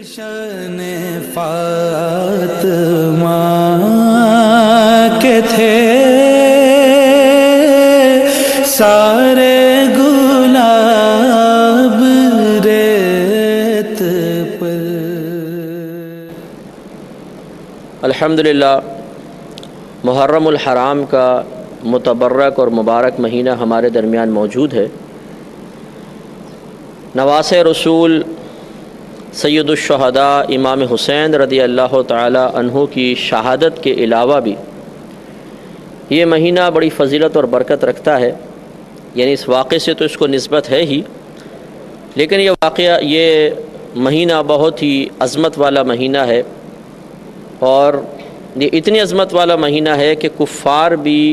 گلشن فاطمہ کے تھے سارے گلاب ریت پر۔ الحمدللہ محرم الحرام کا متبرک اور مبارک مہینہ ہمارے درمیان موجود ہے۔ نواسۂ رسول سید الشہداء امام حسین رضی اللہ تعالی عنہ کی شہادت کے علاوہ بھی یہ مہینہ بڑی فضیلت اور برکت رکھتا ہے، یعنی اس واقعے سے تو اس کو نسبت ہے ہی، لیکن یہ مہینہ بہت ہی عظمت والا مہینہ ہے، اور یہ اتنی عظمت والا مہینہ ہے کہ کفار بھی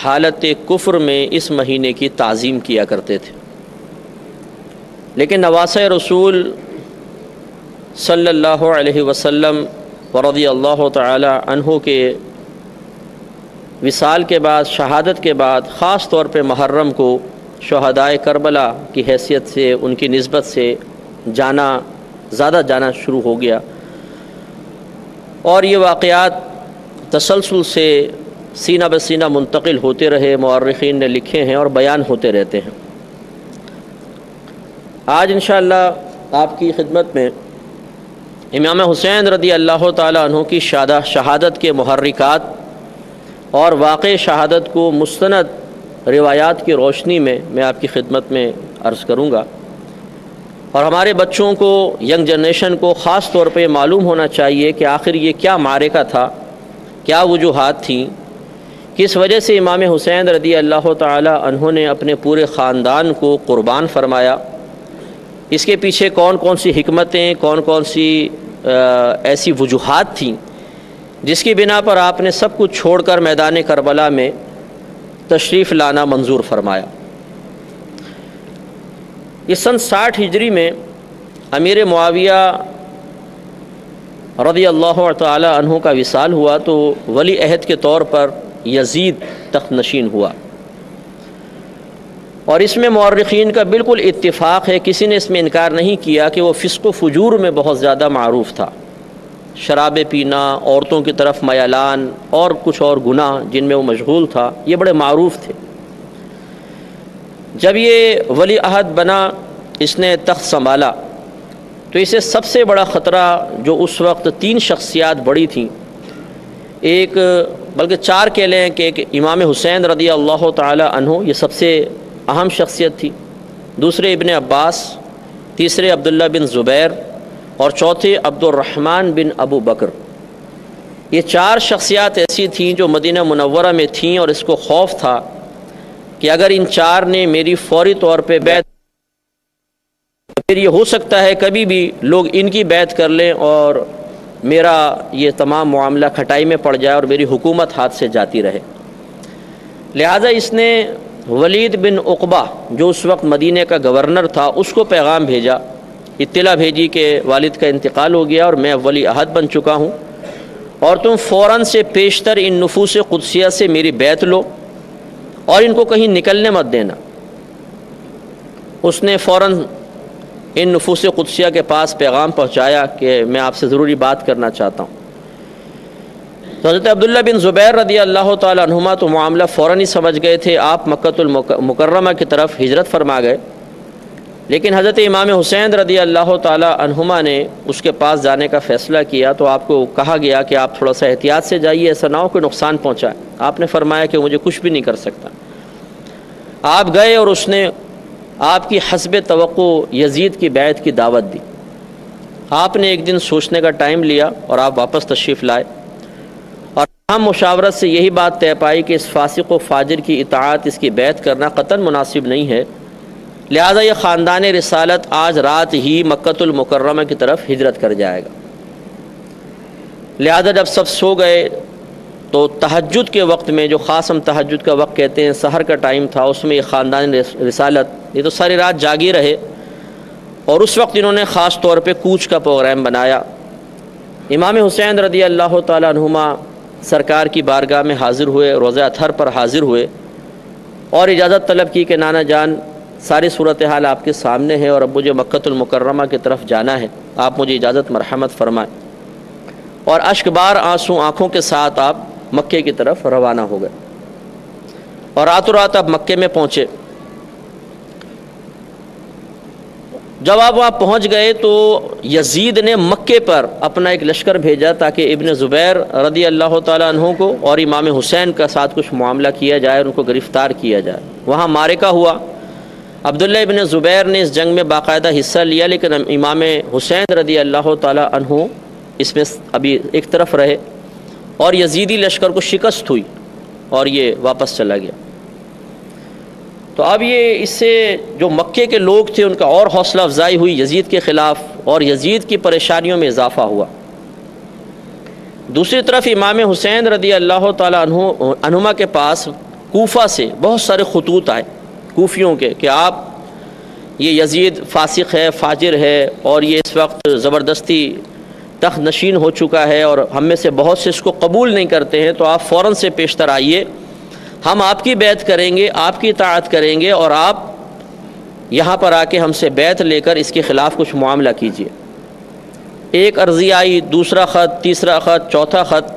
حالت کفر میں اس مہینے کی تعظیم کیا کرتے تھے، لیکن نواسۂ رسول صلی اللہ علیہ وسلم ورضی اللہ تعالی عنہ کے وصال کے بعد، شہادت کے بعد، خاص طور پہ محرم کو شہدائے کربلا کی حیثیت سے، ان کی نسبت سے زیادہ جانا شروع ہو گیا، اور یہ واقعات تسلسل سے سینہ بسینہ منتقل ہوتے رہے، مورخین نے لکھے ہیں اور بیان ہوتے رہتے ہیں۔ آج انشاءاللہ آپ کی خدمت میں امام حسین رضی اللہ تعالی عنہ کی شہادت کے محرکات اور واقع شہادت کو مستند روایات کی روشنی میں آپ کی خدمت میں عرض کروں گا، اور ہمارے بچوں کو، ینگ جنریشن کو خاص طور پہ معلوم ہونا چاہیے کہ آخر یہ کیا معرکہ تھا، کیا وجوہات تھیں، کس وجہ سے امام حسین رضی اللہ تعالی عنہ نے اپنے پورے خاندان کو قربان فرمایا، اس کے پیچھے کون کون سی حکمتیں، کون کون سی ایسی وجوہات تھیں جس کی بنا پر آپ نے سب کچھ چھوڑ کر میدان کربلا میں تشریف لانا منظور فرمایا۔ اس سن 60 ہجری میں امیر معاویہ رضی اللہ تعالی عنہ کا وصال ہوا تو ولی عہد کے طور پر یزید تخت نشین ہوا، اور اس میں مورخین کا بالکل اتفاق ہے، کسی نے اس میں انکار نہیں کیا کہ وہ فسق و فجور میں بہت زیادہ معروف تھا، شراب پینا، عورتوں کی طرف میلان اور کچھ اور گناہ جن میں وہ مشغول تھا، یہ بڑے معروف تھے۔ جب یہ ولی عہد بنا، اس نے تخت سنبھالا، تو اسے سب سے بڑا خطرہ جو اس وقت 3 شخصیات بڑی تھیں، ایک بلکہ 4 کہہ لیں کہ ایک امام حسین رضی اللہ تعالی عنہ، یہ سب سے اہم شخصیت تھی، دوسرے ابن عباس، تیسرے عبداللہ بن زبیر، اور چوتھے عبد الرحمن بن ابو بکر۔ یہ 4 شخصیات ایسی تھیں جو مدینہ منورہ میں تھیں، اور اس کو خوف تھا کہ اگر ان 4 نے میری فوری طور پہ بیعت، پھر یہ ہو سکتا ہے کبھی بھی لوگ ان کی بیعت کر لیں اور میرا یہ تمام معاملہ کھٹائی میں پڑ جائے اور میری حکومت ہاتھ سے جاتی رہے۔ لہٰذا اس نے ولید بن عقبہ جو اس وقت مدینہ کا گورنر تھا، اس کو پیغام بھیجا، اطلاع بھیجی کہ والد کا انتقال ہو گیا اور میں ولی عہد بن چکا ہوں، اور تم فوراً سے پیشتر ان نفوس قدسیہ سے میری بیعت لو اور ان کو کہیں نکلنے مت دینا۔ اس نے فوراً ان نفوس قدسیہ کے پاس پیغام پہنچایا کہ میں آپ سے ضروری بات کرنا چاہتا ہوں۔ تو حضرت عبداللہ بن زبیر رضی اللہ تعالی عنہما تو معاملہ فوراً ہی سمجھ گئے تھے، آپ مکۃ المکرمہ کی طرف ہجرت فرما گئے، لیکن حضرت امام حسین رضی اللہ تعالی عنہما نے اس کے پاس جانے کا فیصلہ کیا، تو آپ کو کہا گیا کہ آپ تھوڑا سا احتیاط سے جائیے، ایسا نہ ہو کہ نقصان پہنچائے۔ آپ نے فرمایا کہ مجھے کچھ بھی نہیں کر سکتا۔ آپ گئے اور اس نے آپ کی حسب توقع یزید کی بیعت کی دعوت دی۔ آپ نے ایک دن سوچنے کا ٹائم لیا اور آپ واپس تشریف لائے، اور ہم مشاورت سے یہی بات طے پائی کہ اس فاسق و فاجر کی اطاعت، اس کی بیعت کرنا قطعاً مناسب نہیں ہے، لہذا یہ خاندان رسالت آج رات ہی مکۃ المکرمہ کی طرف ہجرت کر جائے گا۔ لہذا جب سب سو گئے تو تہجد کے وقت میں، جو خاص ہم تہجد کا وقت کہتے ہیں، سحر کا ٹائم تھا، اس میں یہ خاندان رسالت یہ تو ساری رات جاگی رہے، اور اس وقت انہوں نے خاص طور پہ کوچ کا پروگرام بنایا۔ امام حسین رضی اللہ تعالی عنہما سرکار کی بارگاہ میں حاضر ہوئے، روضہ اطہر پر حاضر ہوئے، اور اجازت طلب کی کہ نانا جان ساری صورتحال آپ کے سامنے ہے اور اب مجھے مکۃ المکرمہ کی طرف جانا ہے، آپ مجھے اجازت مرحمت فرمائیں۔ اور اشک بار آنسو آنکھوں کے ساتھ آپ مکے کی طرف روانہ ہو گئے اور راتوں رات آپ مکے میں پہنچے۔ جب آپ وہاں پہنچ گئے تو یزید نے مکے پر اپنا ایک لشکر بھیجا تاکہ ابن زبیر رضی اللہ تعالیٰ عنہ کو اور امام حسین کا ساتھ کچھ معاملہ کیا جائے، ان کو گرفتار کیا جائے۔ وہاں معرکہ ہوا، عبداللہ ابن زبیر نے اس جنگ میں باقاعدہ حصہ لیا، لیکن امام حسین رضی اللہ تعالیٰ عنہ اس میں ابھی ایک طرف رہے اور یزیدی لشکر کو شکست ہوئی اور یہ واپس چلا گیا۔ تو اب یہ اس سے جو مکے کے لوگ تھے ان کا اور حوصلہ افزائی ہوئی یزید کے خلاف اور یزید کی پریشانیوں میں اضافہ ہوا۔ دوسری طرف امام حسین رضی اللہ تعالیٰ عنہما کے پاس کوفہ سے بہت سارے خطوط آئے کوفیوں کے کہ آپ یہ یزید فاسق ہے، فاجر ہے اور یہ اس وقت زبردستی تخت نشین ہو چکا ہے اور ہم میں سے بہت سے اس کو قبول نہیں کرتے ہیں، تو آپ فوراً سے پیشتر آئیے، ہم آپ کی بیعت کریں گے، آپ کی اطاعت کریں گے اور آپ یہاں پر آ کے ہم سے بیعت لے کر اس کے خلاف کچھ معاملہ کیجیے۔ ایک عرضی آئی، دوسرا خط، تیسرا خط، چوتھا خط،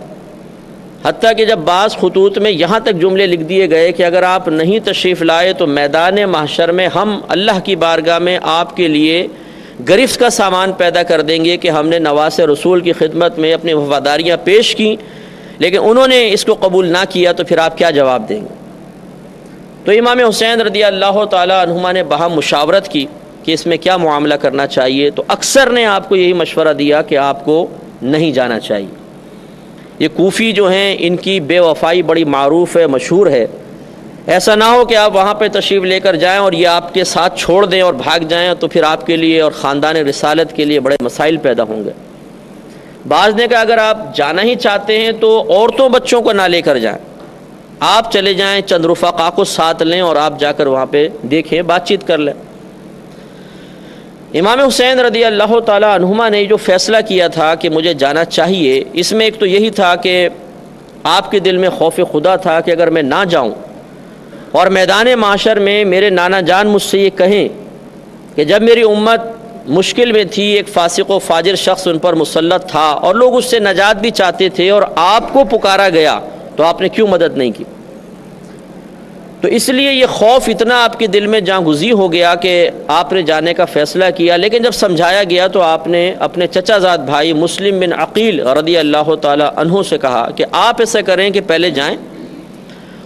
حتیٰ کہ جب بعض خطوط میں یہاں تک جملے لکھ دیے گئے کہ اگر آپ نہیں تشریف لائے تو میدان محشر میں ہم اللہ کی بارگاہ میں آپ کے لیے گرفت کا سامان پیدا کر دیں گے کہ ہم نے نواس رسول کی خدمت میں اپنی وفاداریاں پیش کیں لیکن انہوں نے اس کو قبول نہ کیا، تو پھر آپ کیا جواب دیں گے؟ تو امام حسین رضی اللہ تعالیٰ عنہما نے باہم مشاورت کی کہ اس میں کیا معاملہ کرنا چاہیے، تو اکثر نے آپ کو یہی مشورہ دیا کہ آپ کو نہیں جانا چاہیے۔ یہ کوفی جو ہیں ان کی بے وفائی بڑی معروف ہے، مشہور ہے، ایسا نہ ہو کہ آپ وہاں پہ تشریف لے کر جائیں اور یہ آپ کے ساتھ چھوڑ دیں اور بھاگ جائیں، تو پھر آپ کے لیے اور خاندان رسالت کے لیے بڑے مسائل پیدا ہوں گے۔ بعض نے کہا اگر آپ جانا ہی چاہتے ہیں تو عورتوں بچوں کو نہ لے کر جائیں، آپ چلے جائیں، چند رفقا کو ساتھ لیں اور آپ جا کر وہاں پہ دیکھیں، بات چیت کر لیں۔ امام حسین رضی اللہ تعالیٰ عنہما نے جو فیصلہ کیا تھا کہ مجھے جانا چاہیے، اس میں ایک تو یہی تھا کہ آپ کے دل میں خوف خدا تھا کہ اگر میں نہ جاؤں اور میدان معاشر میں میرے نانا جان مجھ سے یہ کہیں کہ جب میری امت مشکل میں تھی ایک فاسق و فاجر شخص ان پر مسلط تھا اور لوگ اس سے نجات بھی چاہتے تھے اور آپ کو پکارا گیا تو آپ نے کیوں مدد نہیں کی؟ تو اس لیے یہ خوف اتنا آپ کے دل میں جاں گزی ہو گیا کہ آپ نے جانے کا فیصلہ کیا، لیکن جب سمجھایا گیا تو آپ نے اپنے چچا زاد بھائی مسلم بن عقیل رضی اللہ تعالی عنہ سے کہا کہ آپ ایسا کریں کہ پہلے جائیں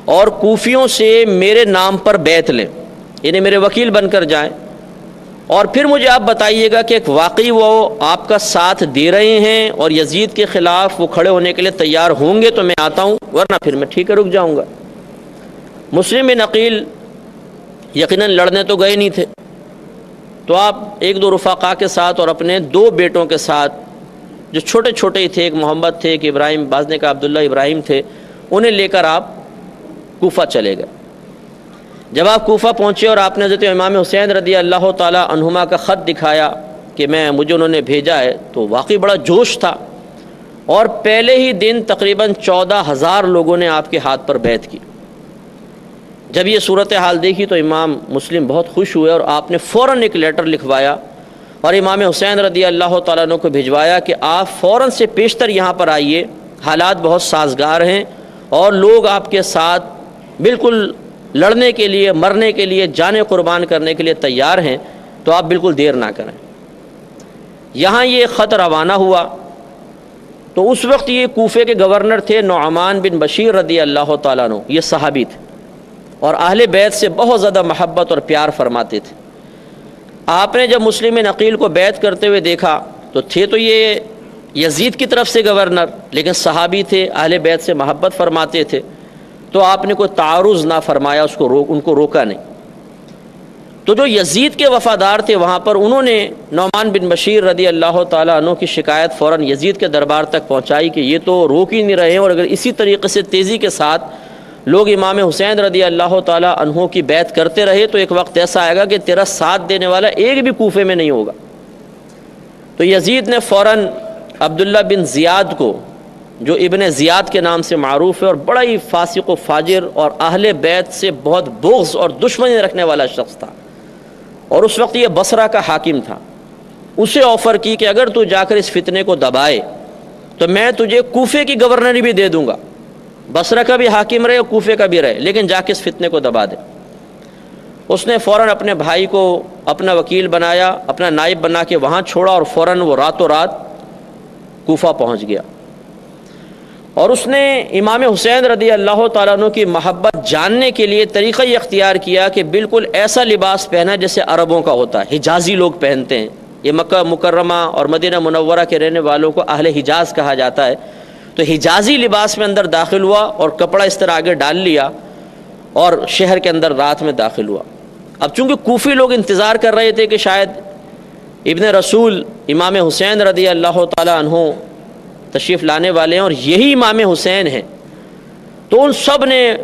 اور کوفیوں سے میرے نام پر بیعت لیں، یعنی میرے وکیل بن کر جائیں، اور پھر مجھے آپ بتائیے گا کہ واقعی وہ آپ کا ساتھ دے رہے ہیں اور یزید کے خلاف وہ کھڑے ہونے کے لیے تیار ہوں گے تو میں آتا ہوں، ورنہ پھر میں ٹھیک ہے رک جاؤں گا۔ مسلم بن عقیل یقیناً لڑنے تو گئے نہیں تھے، تو آپ ایک دو رفقا کے ساتھ اور اپنے دو بیٹوں کے ساتھ جو چھوٹے چھوٹے ہی تھے، ایک محمد تھے، ایک ابراہیم، بعض نے کہا عبداللہ ابراہیم تھے، انہیں لے کر آپ کوفہ چلے گئے۔ جب آپ کوفہ پہنچے اور آپ نے حضرت امام حسین رضی اللہ تعالی عنہما کا خط دکھایا کہ مجھے انہوں نے بھیجا ہے، تو واقعی بڑا جوش تھا اور پہلے ہی دن تقریباً 14,000 لوگوں نے آپ کے ہاتھ پر بیعت کی۔ جب یہ صورتحال دیکھی تو امام مسلم بہت خوش ہوئے اور آپ نے فوراً ایک لیٹر لکھوایا اور امام حسین رضی اللہ تعالیٰ عنہ کو بھجوایا کہ آپ فوراً سے پیشتر یہاں پر آئیے، حالات بہت سازگار ہیں اور لوگ آپ کے ساتھ بالکل لڑنے کے لیے، مرنے کے لیے، جانیں قربان کرنے کے لیے تیار ہیں، تو آپ بالکل دیر نہ کریں۔ یہاں یہ خط روانہ ہوا تو اس وقت یہ کوفے کے گورنر تھے نعمان بن بشیر رضی اللہ تعالیٰ عنہ، یہ صحابی تھے اور اہل بیت سے بہت زیادہ محبت اور پیار فرماتے تھے۔ آپ نے جب مسلم بن عقیل کو بیعت کرتے ہوئے دیکھا تو تھے تو یہ یزید کی طرف سے گورنر، لیکن صحابی تھے، اہل بیت سے محبت فرماتے تھے، تو آپ نے کوئی تعارض نہ فرمایا، ان کو روکا نہیں۔ تو جو یزید کے وفادار تھے وہاں پر، انہوں نے نعمان بن بشیر رضی اللہ تعالیٰ عنہ کی شکایت فوراً یزید کے دربار تک پہنچائی کہ یہ تو روک ہی نہیں رہے ہیں، اور اگر اسی طریقے سے تیزی کے ساتھ لوگ امام حسین رضی اللہ تعالیٰ عنہ کی بیعت کرتے رہے تو ایک وقت ایسا آئے گا کہ تیرا ساتھ دینے والا ایک بھی کوفے میں نہیں ہوگا۔ تو یزید نے فوراً عبداللہ بن زیاد کو، جو ابن زیاد کے نام سے معروف ہے اور بڑا ہی فاسق و فاجر اور اہل بیت سے بہت بغض اور دشمنی رکھنے والا شخص تھا، اور اس وقت یہ بصرہ کا حاکم تھا، اسے آفر کی کہ اگر تو جا کر اس فتنے کو دبائے تو میں تجھے کوفے کی گورنری بھی دے دوں گا، بصرہ کا بھی حاکم رہے اور کوفے کا بھی رہے، لیکن جا کے اس فتنے کو دبا دے۔ اس نے فوراً اپنے بھائی کو اپنا وکیل بنایا، اپنا نائب بنا کے وہاں چھوڑا، اور فوراً وہ راتوں رات کوفہ پہنچ گیا۔ اور اس نے امام حسین رضی اللہ تعالیٰ عنہ کی محبت جاننے کے لیے طریقہ یہ اختیار کیا کہ بالکل ایسا لباس پہنا جیسے عربوں کا ہوتا ہے، حجازی لوگ پہنتے ہیں۔ یہ مکہ مکرمہ اور مدینہ منورہ کے رہنے والوں کو اہل حجاز کہا جاتا ہے، تو حجازی لباس میں اندر داخل ہوا اور کپڑا اس طرح آگے ڈال لیا اور شہر کے اندر رات میں داخل ہوا۔ اب چونکہ کوفی لوگ انتظار کر رہے تھے کہ شاید ابن رسول امام حسین رضی اللہ تعالیٰ عنہ تشریف لانے والے ہیں اور یہی امام حسین ہیں، تو ان سب نے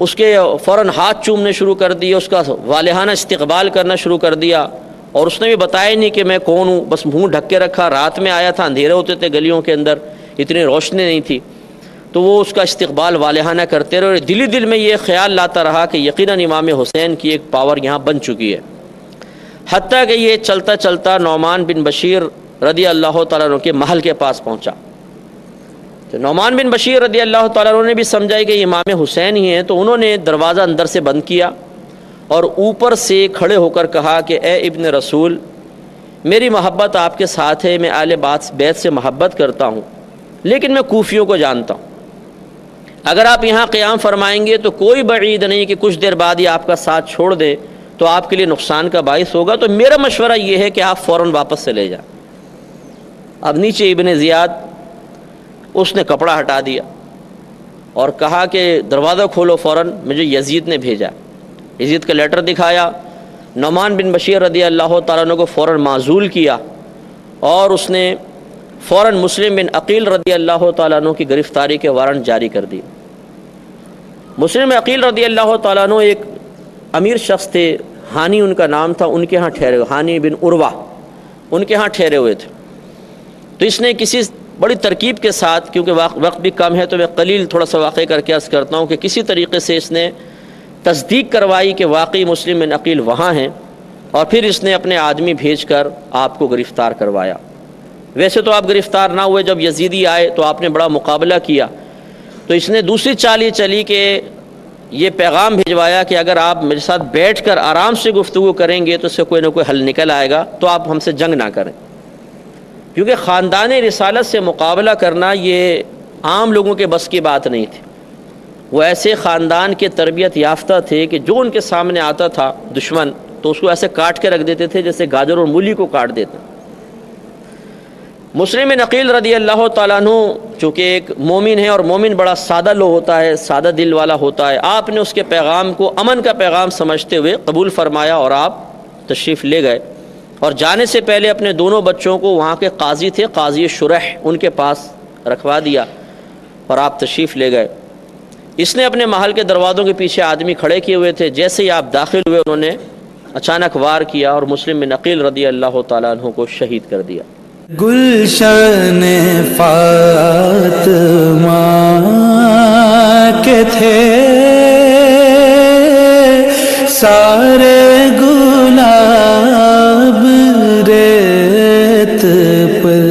اس کے فوراً ہاتھ چومنے شروع کر دیے، اس کا والہانہ استقبال کرنا شروع کر دیا، اور اس نے بھی بتایا نہیں کہ میں کون ہوں، بس منہ ڈھک کے رکھا، رات میں آیا تھا، اندھیرے ہوتے تھے گلیوں کے اندر، اتنی روشنی نہیں تھی، تو وہ اس کا استقبال والہانہ کرتے رہے، اور دلی دل میں یہ خیال لاتا رہا کہ یقیناً امام حسین کی ایک پاور یہاں بن چکی ہے۔ حتیٰ کہ یہ چلتا چلتا نعمان بن بشیر رضی اللہ تعالیٰ عنہ کے محل کے پاس پہنچا، تو نعمان بن بشیر رضی اللہ تعالیٰ عنہ نے بھی سمجھا کہ یہ امام حسین ہی ہیں، تو انہوں نے دروازہ اندر سے بند کیا اور اوپر سے کھڑے ہو کر کہا کہ اے ابن رسول، میری محبت آپ کے ساتھ ہے، میں اہل بیت سے محبت کرتا ہوں، لیکن میں کوفیوں کو جانتا ہوں، اگر آپ یہاں قیام فرمائیں گے تو کوئی بعید نہیں کہ کچھ دیر بعد ہی آپ کا ساتھ چھوڑ دے تو آپ کے لیے نقصان کا باعث ہوگا، تو میرا مشورہ یہ ہے کہ آپ فوراً واپس سے لے جائیں۔ اب نیچے ابن زیاد اس نے کپڑا ہٹا دیا اور کہا کہ دروازہ کھولو فوراً، مجھے یزید نے بھیجا۔ یزید کا لیٹر دکھایا، نعمان بن بشیر رضی اللہ تعالیٰ عنہ کو فوراً معزول کیا، اور اس نے فوراً مسلم بن عقیل رضی اللہ تعالیٰ عنہ کی گرفتاری کے وارنٹ جاری کر دی۔ مسلم بن عقیل رضی اللہ تعالیٰ عنہ ایک امیر شخص تھے، ہانی ان کا نام تھا، ان کے ہاں ٹھہرے ہوئے، ہانی بن عروہ ان کے ہاں ٹھہرے ہوئے تھے۔ تو اس نے کسی بڑی ترکیب کے ساتھ، کیونکہ وقت بھی کم ہے تو میں قلیل تھوڑا سا واقعہ کر کے عرض کرتا ہوں، کہ کسی طریقے سے اس نے تصدیق کروائی کہ واقعی مسلم بن عقیل وہاں ہیں، اور پھر اس نے اپنے آدمی بھیج کر آپ کو گرفتار کروایا۔ ویسے تو آپ گرفتار نہ ہوئے، جب یزیدی آئے تو آپ نے بڑا مقابلہ کیا، تو اس نے دوسری چال یہ چلی کہ یہ پیغام بھجوایا کہ اگر آپ میرے ساتھ بیٹھ کر آرام سے گفتگو کریں گے تو اس سے کوئی نہ کوئی حل نکل آئے گا، تو آپ ہم سے جنگ نہ کریں، کیونکہ خاندان رسالت سے مقابلہ کرنا یہ عام لوگوں کے بس کی بات نہیں تھی۔ وہ ایسے خاندان کے تربیت یافتہ تھے کہ جو ان کے سامنے آتا تھا دشمن تو اس کو ایسے کاٹ کے رکھ دیتے تھے جیسے گاجر اور مولی کو کاٹ دیتے۔ مسلم بن عقیل رضی اللہ تعالیٰ عنہ چونکہ ایک مومن ہے، اور مومن بڑا سادہ لو ہوتا ہے، سادہ دل والا ہوتا ہے، آپ نے اس کے پیغام کو امن کا پیغام سمجھتے ہوئے قبول فرمایا اور آپ تشریف لے گئے، اور جانے سے پہلے اپنے دونوں بچوں کو وہاں کے قاضی تھے، قاضی شرح، ان کے پاس رکھوا دیا اور آپ تشریف لے گئے۔ اس نے اپنے محل کے دروازوں کے پیچھے آدمی کھڑے کیے ہوئے تھے، جیسے ہی آپ داخل ہوئے انہوں نے اچانک وار کیا اور مسلم بن عقیل رضی اللہ تعالیٰ عنہ کو شہید کر دیا۔ گلشن فاطمہ کے تھے سارے گلاب ریت پر۔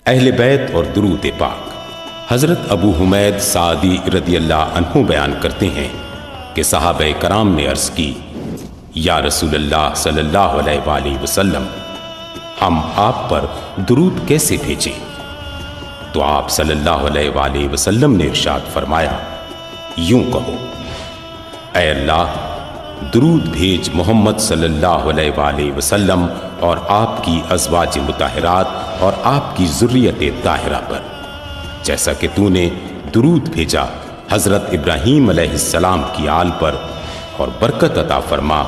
اہل بیت اور درود پاک۔ حضرت ابو حمید سعدی رضی اللہ عنہ بیان کرتے ہیں کہ صحابہ کرام نے عرض کی، یا رسول اللہ صلی اللہ علیہ وآلہ وسلم، ہم آپ پر درود کیسے بھیجیں؟ تو آپ صلی اللہ علیہ وآلہ وسلم نے ارشاد فرمایا، یوں کہو، اے اللہ درود بھیج محمد صلی اللہ علیہ وآلہ وسلم اور آپ کی ازواج مطہرات اور آپ کی ذریت طاہرہ پر، جیسا کہ تو نے درود بھیجا حضرت ابراہیم علیہ السلام کی آل پر، اور برکت عطا فرما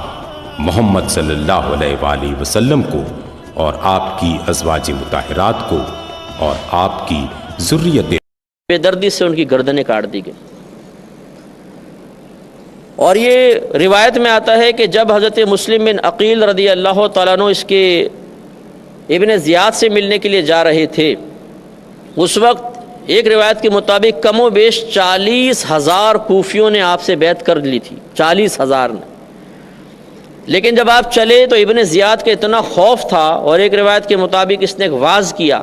محمد صلی اللہ علیہ وآلہ وسلم کو اور آپ کی ازواج مطہرات کو اور آپ کی ذریت۔ بے دردی سے ان کی گردنیں کاٹ دی گئی۔ اور یہ روایت میں آتا ہے کہ جب حضرت مسلم بن عقیل رضی اللہ تعالیٰ عنہ اس کے ابن زیاد سے ملنے کے لیے جا رہے تھے، اس وقت ایک روایت کے مطابق کم و بیش 40,000 کوفیوں نے آپ سے بیعت کر لی تھی، 40,000 نے۔ لیکن جب آپ چلے تو ابن زیاد کا اتنا خوف تھا، اور ایک روایت کے مطابق اس نے ایک واعظ کیا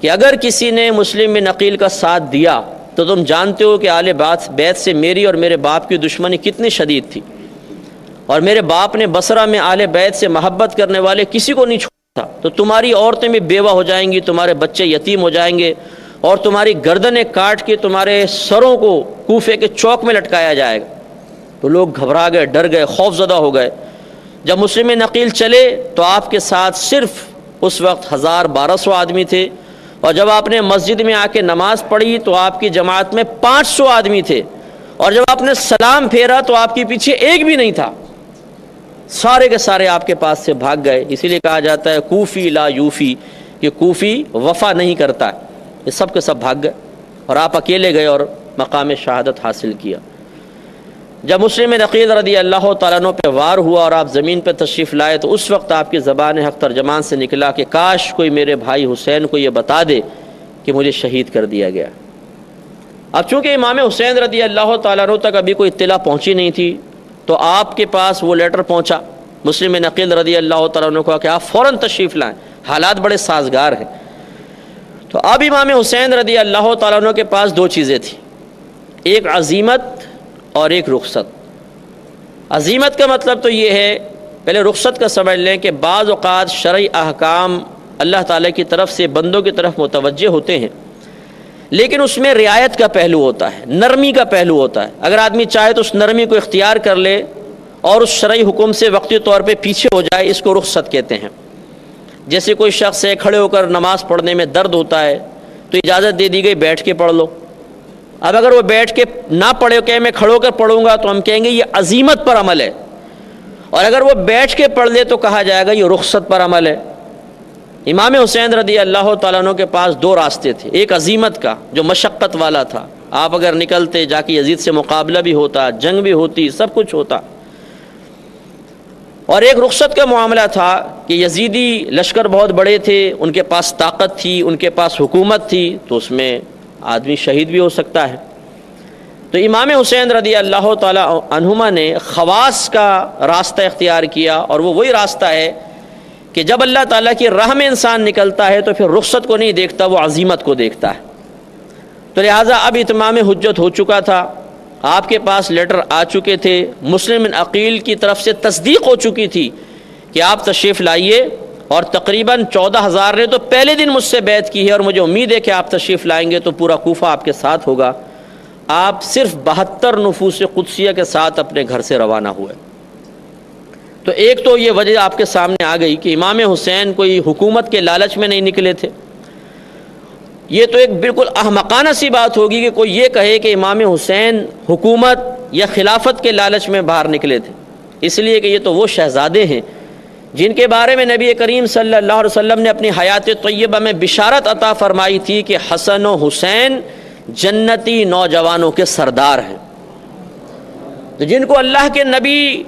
کہ اگر کسی نے مسلم بن عقیل کا ساتھ دیا تو تم جانتے ہو کہ آل بیت سے میری اور میرے باپ کی دشمنی کتنی شدید تھی، اور میرے باپ نے بصرہ میں آل بیت سے محبت کرنے والے کسی کو نہیں چھوڑا تھا، تو تمہاری عورتیں بھی بیوہ ہو جائیں گی، تمہارے بچے یتیم ہو جائیں گے، اور تمہاری گردنیں کاٹ کے تمہارے سروں کو کوفے کے چوک میں لٹکایا جائے گا۔ تو لوگ گھبرا گئے، ڈر گئے، خوف زدہ ہو گئے۔ جب مسلم بن عقیل چلے تو آپ کے ساتھ صرف اس وقت 1200 آدمی تھے، اور جب آپ نے مسجد میں آ کے نماز پڑھی تو آپ کی جماعت میں 500 آدمی تھے، اور جب آپ نے سلام پھیرا تو آپ کے پیچھے ایک بھی نہیں تھا، سارے کے سارے آپ کے پاس سے بھاگ گئے۔ اسی لیے کہا جاتا ہے کوفی لا یوفی، کہ کوفی وفا نہیں کرتا ہے۔ یہ سب کے سب بھاگ گئے اور آپ اکیلے گئے اور مقام شہادت حاصل کیا۔ جب مسلم بن عقیل رضی اللہ تعالیٰ عنہ پہ وار ہوا اور آپ زمین پہ تشریف لائے تو اس وقت آپ کی زبان حق ترجمان سے نکلا کہ کاش کوئی میرے بھائی حسین کو یہ بتا دے کہ مجھے شہید کر دیا گیا۔ اب چونکہ امام حسین رضی اللہ تعالیٰ عنہ تک ابھی کوئی اطلاع پہنچی نہیں تھی تو آپ کے پاس وہ لیٹر پہنچا مسلم بن عقیل رضی اللہ تعالیٰ عنہ کو کہ آپ فوراً تشریف لائیں، حالات بڑے سازگار ہیں۔ تو اب امام حسین رضی اللہ تعالیٰ عنہ کے پاس دو چیزیں تھیں، ایک عزیمت اور ایک رخصت۔ عزیمت کا مطلب تو یہ ہے، پہلے رخصت کا سمجھ لیں کہ بعض اوقات شرعی احکام اللہ تعالیٰ کی طرف سے بندوں کی طرف متوجہ ہوتے ہیں، لیکن اس میں رعایت کا پہلو ہوتا ہے، نرمی کا پہلو ہوتا ہے۔ اگر آدمی چاہے تو اس نرمی کو اختیار کر لے اور اس شرعی حکم سے وقتی طور پہ پیچھے ہو جائے، اس کو رخصت کہتے ہیں۔ جیسے کوئی شخص ہے کھڑے ہو کر نماز پڑھنے میں درد ہوتا ہے تو اجازت دے دی گئی بیٹھ کے پڑھ لو۔ اب اگر وہ بیٹھ کے نہ پڑھے کہ میں کھڑے ہو کر پڑھوں گا تو ہم کہیں گے یہ عزیمت پر عمل ہے، اور اگر وہ بیٹھ کے پڑھ لے تو کہا جائے گا یہ رخصت پر عمل ہے۔ امام حسین رضی اللہ تعالیٰ عنہ کے پاس دو راستے تھے، ایک عزیمت کا جو مشقت والا تھا، آپ اگر نکلتے جا کے یزید سے مقابلہ بھی ہوتا، جنگ بھی ہوتی، سب کچھ ہوتا، اور ایک رخصت کا معاملہ تھا کہ یزیدی لشکر بہت بڑے تھے، ان کے پاس طاقت تھی، ان کے پاس حکومت تھی، تو اس میں آدمی شہید بھی ہو سکتا ہے۔ تو امام حسین رضی اللہ تعالی عنہما نے خواص کا راستہ اختیار کیا، اور وہ وہی راستہ ہے کہ جب اللہ تعالیٰ کی راہ میں انسان نکلتا ہے تو پھر رخصت کو نہیں دیکھتا، وہ عزیمت کو دیکھتا ہے۔ تو لہٰذا اب اتمام حجت ہو چکا تھا، آپ کے پاس لیٹر آ چکے تھے، مسلم بن عقیل کی طرف سے تصدیق ہو چکی تھی کہ آپ تشریف لائیے، اور تقریباً 14,000 نے تو پہلے دن مجھ سے بیعت کی ہے، اور مجھے امید ہے کہ آپ تشریف لائیں گے تو پورا کوفہ آپ کے ساتھ ہوگا۔ آپ صرف 72 نفوس قدسیہ کے ساتھ اپنے گھر سے روانہ ہوئے۔ تو ایک تو یہ وجہ آپ کے سامنے آ گئی کہ امام حسین کوئی حکومت کے لالچ میں نہیں نکلے تھے۔ یہ تو ایک بالکل احمقانہ سی بات ہوگی کہ کوئی یہ کہے کہ امام حسین حکومت یا خلافت کے لالچ میں باہر نکلے تھے، اس لیے کہ یہ تو وہ شہزادے ہیں جن کے بارے میں نبی کریم صلی اللہ علیہ وسلم نے اپنی حیات طیبہ میں بشارت عطا فرمائی تھی کہ حسن و حسین جنتی نوجوانوں کے سردار ہیں۔ تو جن کو اللہ کے نبی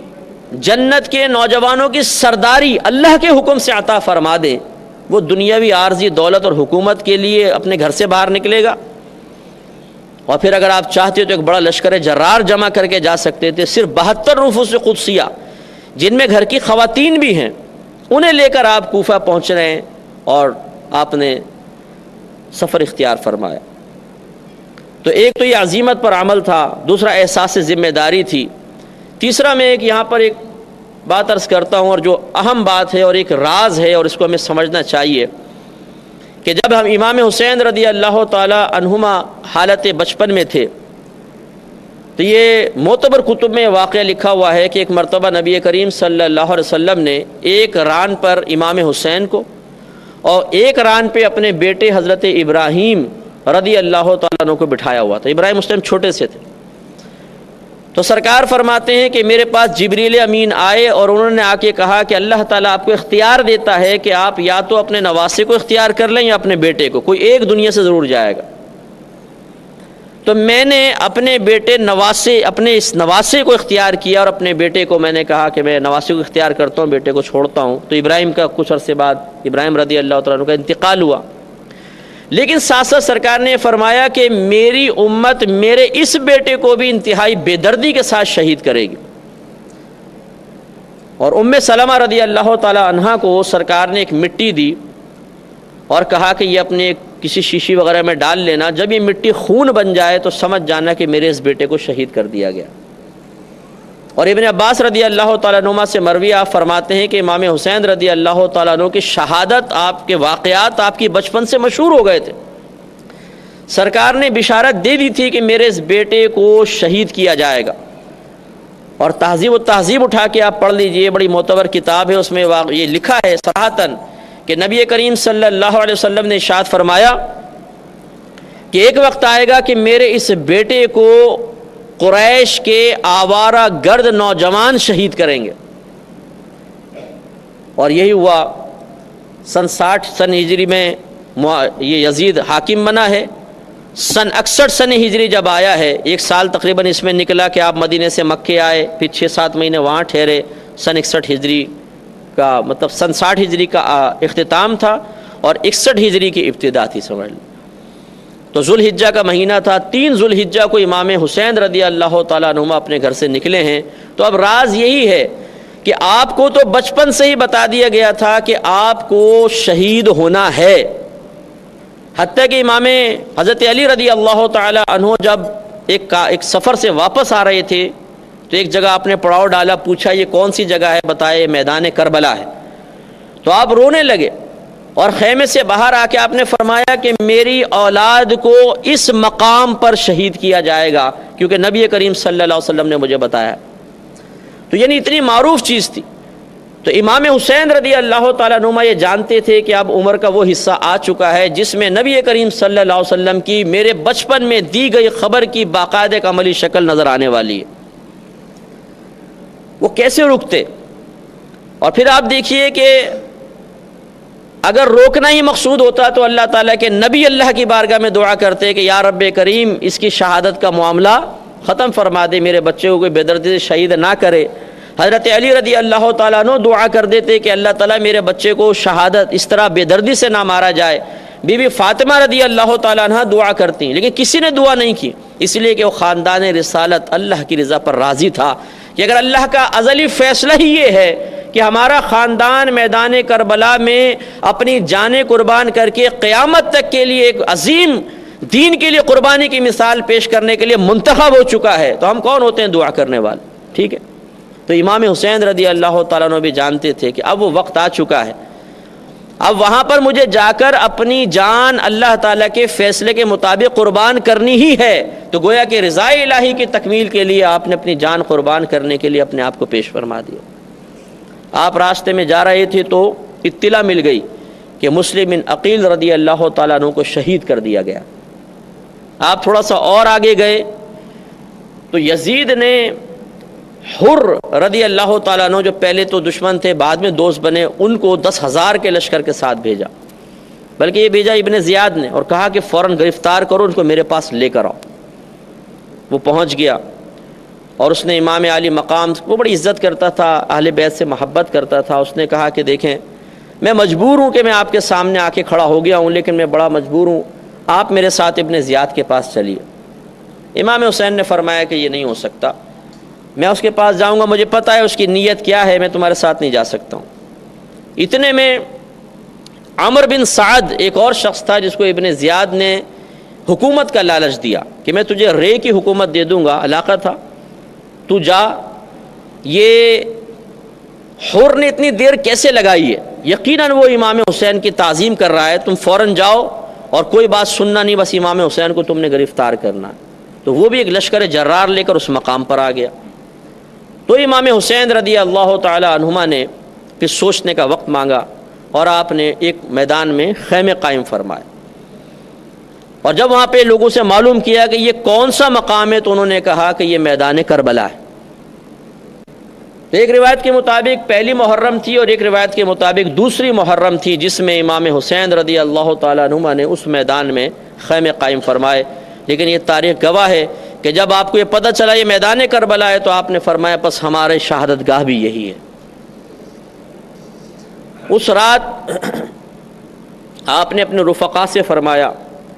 جنت کے نوجوانوں کی سرداری اللہ کے حکم سے عطا فرما دے، وہ دنیاوی عارضی دولت اور حکومت کے لیے اپنے گھر سے باہر نکلے گا؟ اور پھر اگر آپ چاہتے تو ایک بڑا لشکر جرار جمع کر کے جا سکتے تھے، صرف 72 نفوس قدسیہ جن میں گھر کی خواتین بھی ہیں، انہیں لے کر آپ کوفہ پہنچ رہے ہیں، اور آپ نے سفر اختیار فرمایا۔ تو ایک تو یہ عزیمت پر عمل تھا، دوسرا احساس ذمہ داری تھی، تیسرا میں ایک یہاں پر ایک بات عرض کرتا ہوں، اور جو اہم بات ہے اور ایک راز ہے اور اس کو ہمیں سمجھنا چاہیے کہ جب ہم امام حسین رضی اللہ تعالی عنہما حالت بچپن میں تھے تو یہ معتبر کتب میں واقعہ لکھا ہوا ہے کہ ایک مرتبہ نبی کریم صلی اللہ علیہ وسلم نے ایک ران پر امام حسین کو اور ایک ران پہ اپنے بیٹے حضرت ابراہیم رضی اللہ تعالیٰ عنہ کو بٹھایا ہوا تھا۔ ابراہیم اس ٹائم چھوٹے سے تھے۔ تو سرکار فرماتے ہیں کہ میرے پاس جبریل امین آئے اور انہوں نے آ کے کہا کہ اللہ تعالیٰ آپ کو اختیار دیتا ہے کہ آپ یا تو اپنے نواسے کو اختیار کر لیں یا اپنے بیٹے کو، کوئی ایک دنیا سے ضرور جائے گا۔ تو میں نے اپنے بیٹے اپنے اس نواسے کو اختیار کیا، اور اپنے بیٹے کو میں نے کہا کہ میں نواسے کو اختیار کرتا ہوں، بیٹے کو چھوڑتا ہوں۔ تو ابراہیم کا کچھ عرصے بعد ابراہیم رضی اللہ تعالیٰ عنہ کا انتقال ہوا، لیکن ساتھ ساتھ سرکار نے فرمایا کہ میری امت میرے اس بیٹے کو بھی انتہائی بے دردی کے ساتھ شہید کرے گی، اور ام سلمہ رضی اللہ تعالی عنہا کو سرکار نے ایک مٹی دی اور کہا کہ یہ اپنے کسی شیشی وغیرہ میں ڈال لینا، جب یہ مٹی خون بن جائے تو سمجھ جانا کہ میرے اس بیٹے کو شہید کر دیا گیا۔ اور ابن عباس رضی اللہ تعالیٰ عنہما سے مروی آپ فرماتے ہیں کہ امام حسین رضی اللہ تعالیٰ عنہ کی شہادت، آپ کے واقعات آپ کی بچپن سے مشہور ہو گئے تھے۔ سرکار نے بشارت دے دی تھی کہ میرے اس بیٹے کو شہید کیا جائے گا۔ اور تہذیب و تہذیب اٹھا کے آپ پڑھ لیجئے، بڑی معتبر کتاب ہے، اس میں یہ لکھا ہے صراحتاً کہ نبی کریم صلی اللہ علیہ وسلم نے ارشاد فرمایا کہ ایک وقت آئے گا کہ میرے اس بیٹے کو قریش کے آوارہ گرد نوجوان شہید کریں گے۔ اور یہی ہوا۔ سن 60 سن ہجری میں یہ یزید حاکم بنا ہے۔ سن 61 سن ہجری جب آیا ہے، ایک سال تقریباً اس میں نکلا کہ آپ مدینے سے مکے آئے، پھر 6-7 مہینے وہاں ٹھہرے۔ سن 61 ہجری کا مطلب سن 60 ہجری کا اختتام تھا اور 61 ہجری کی ابتدا تھی، سمجھ لیں۔ تو ذوالحجہ کا مہینہ تھا، 3 ذوالحجہ کو امام حسین رضی اللہ تعالیٰ عنہما اپنے گھر سے نکلے ہیں۔ تو اب راز یہی ہے کہ آپ کو تو بچپن سے ہی بتا دیا گیا تھا کہ آپ کو شہید ہونا ہے۔ حتیٰ کہ امام حضرت علی رضی اللہ تعالیٰ عنہ جب ایک سفر سے واپس آ رہے تھے تو ایک جگہ آپ نے پڑاؤ ڈالا، پوچھا یہ کون سی جگہ ہے، بتائے میدان کربلا ہے۔ تو آپ رونے لگے اور خیمے سے باہر آ کے آپ نے فرمایا کہ میری اولاد کو اس مقام پر شہید کیا جائے گا، کیونکہ نبی کریم صلی اللہ علیہ وسلم نے مجھے بتایا۔ تو یعنی اتنی معروف چیز تھی۔ تو امام حسین رضی اللہ تعالیٰ عنہ یہ جانتے تھے کہ اب عمر کا وہ حصہ آ چکا ہے جس میں نبی کریم صلی اللہ علیہ وسلم کی میرے بچپن میں دی گئی خبر کی باقاعدہ ایک عملی شکل نظر آنے والی ہے۔ وہ کیسے رکتے؟ اور پھر آپ دیکھیے کہ اگر روکنا ہی مقصود ہوتا تو اللہ تعالیٰ کے نبی اللہ کی بارگاہ میں دعا کرتے کہ یا رب کریم اس کی شہادت کا معاملہ ختم فرما دے، میرے بچے کو کوئی بے دردی سے شہید نہ کرے۔ حضرت علی رضی اللہ تعالیٰ عنہ دعا کر دیتے کہ اللہ تعالیٰ میرے بچے کو شہادت اس طرح بے دردی سے نہ مارا جائے۔ بی بی فاطمہ رضی اللہ تعالیٰ عنہ دعا کرتی، لیکن کسی نے دعا نہیں کی، اس لیے کہ وہ خاندان رسالت اللہ کی رضا پر راضی تھا کہ اگر اللہ کا ازلی فیصلہ ہی یہ ہے کہ ہمارا خاندان میدان کربلا میں اپنی جانیں قربان کر کے قیامت تک کے لیے ایک عظیم دین کے لیے قربانی کی مثال پیش کرنے کے لیے منتخب ہو چکا ہے، تو ہم کون ہوتے ہیں دعا کرنے والے؟ ٹھیک ہے۔ تو امام حسین رضی اللہ تعالیٰ عنہ بھی جانتے تھے کہ اب وہ وقت آ چکا ہے، اب وہاں پر مجھے جا کر اپنی جان اللہ تعالیٰ کے فیصلے کے مطابق قربان کرنی ہی ہے۔ تو گویا کہ رضا الہی کی تکمیل کے لیے آپ نے اپنی جان قربان کرنے کے لیے اپنے آپ کو پیش فرما دیا۔ آپ راستے میں جا رہے تھے تو اطلاع مل گئی کہ مسلم بن عقیل رضی اللہ تعالیٰ عنہ کو شہید کر دیا گیا۔ آپ تھوڑا سا اور آگے گئے تو یزید نے حر رضی اللہ تعالیٰ عنہ جو پہلے تو دشمن تھے بعد میں دوست بنے، ان کو 10,000 کے لشکر کے ساتھ بھیجا، بلکہ یہ بھیجا ابن زیاد نے، اور کہا کہ فوراً گرفتار کرو ان کو میرے پاس لے کر آؤ۔ وہ پہنچ گیا اور اس نے امام علی مقام کو بڑی عزت کرتا تھا، اہل بیت سے محبت کرتا تھا۔ اس نے کہا کہ دیکھیں میں مجبور ہوں کہ میں آپ کے سامنے آ کے کھڑا ہو گیا ہوں، لیکن میں بڑا مجبور ہوں، آپ میرے ساتھ ابن زیاد کے پاس چلیے۔ امام حسین نے فرمایا کہ یہ نہیں ہو سکتا، میں اس کے پاس جاؤں گا، مجھے پتہ ہے اس کی نیت کیا ہے، میں تمہارے ساتھ نہیں جا سکتا ہوں۔ اتنے میں عمر بن سعد ایک اور شخص تھا جس کو ابن زیاد نے حکومت کا لالچ دیا کہ میں تجھے رے کی حکومت دے دوں گا، علاقہ تھا، تو جا۔ یہ حر نے اتنی دیر کیسے لگائی ہے؟ یقیناً وہ امام حسین کی تعظیم کر رہا ہے، تم فوراً جاؤ اور کوئی بات سننا نہیں، بس امام حسین کو تم نے گرفتار کرنا ہے۔ تو وہ بھی ایک لشکر جرار لے کر اس مقام پر آ گیا۔ تو امام حسین رضی اللہ تعالی عنہما نے پھر سوچنے کا وقت مانگا اور آپ نے ایک میدان میں خیمے قائم فرمائے، اور جب وہاں پہ لوگوں سے معلوم کیا کہ یہ کون سا مقام ہے تو انہوں نے کہا کہ یہ میدان کربلا ہے۔ ایک روایت کے مطابق پہلی محرم تھی اور ایک روایت کے مطابق دوسری محرم تھی جس میں امام حسین رضی اللہ تعالیٰ عنہما نے اس میدان میں خیمے قائم فرمائے۔ لیکن یہ تاریخ گواہ ہے کہ جب آپ کو یہ پتہ چلا یہ میدان کربلا ہے تو آپ نے فرمایا بس ہمارے شہادت گاہ بھی یہی ہے۔ اس رات آپ نے اپنے رفقا سے فرمایا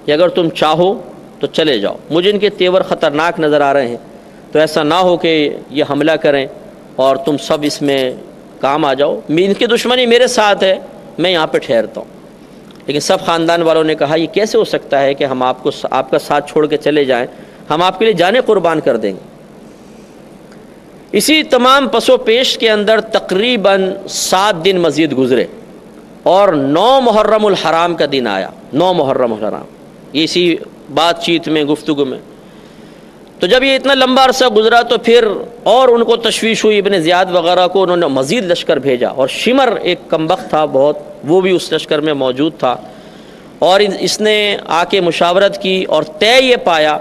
کہ اگر تم چاہو تو چلے جاؤ، مجھے ان کے تیور خطرناک نظر آ رہے ہیں، تو ایسا نہ ہو کہ یہ حملہ کریں اور تم سب اس میں کام آ جاؤ، ان کی دشمنی میرے ساتھ ہے، میں یہاں پہ ٹھہرتا ہوں۔ لیکن سب خاندان والوں نے کہا یہ کیسے ہو سکتا ہے کہ ہم آپ کا ساتھ چھوڑ کے چلے جائیں، ہم آپ کے لیے جانیں قربان کر دیں گے۔ اسی تمام پس و پیش کے اندر تقریباً 7 دن مزید گزرے اور 9 محرم الحرام کا دن آیا۔ 9 محرم الحرام، اسی بات چیت میں، گفتگو میں، تو جب یہ اتنا لمبا عرصہ گزرا تو پھر اور ان کو تشویش ہوئی، ابن زیاد وغیرہ کو انہوں نے مزید لشکر بھیجا، اور شمر ایک کمبخت تھا بہت، وہ بھی اس لشکر میں موجود تھا، اور اس نے آ کے مشاورت کی اور طے یہ پایا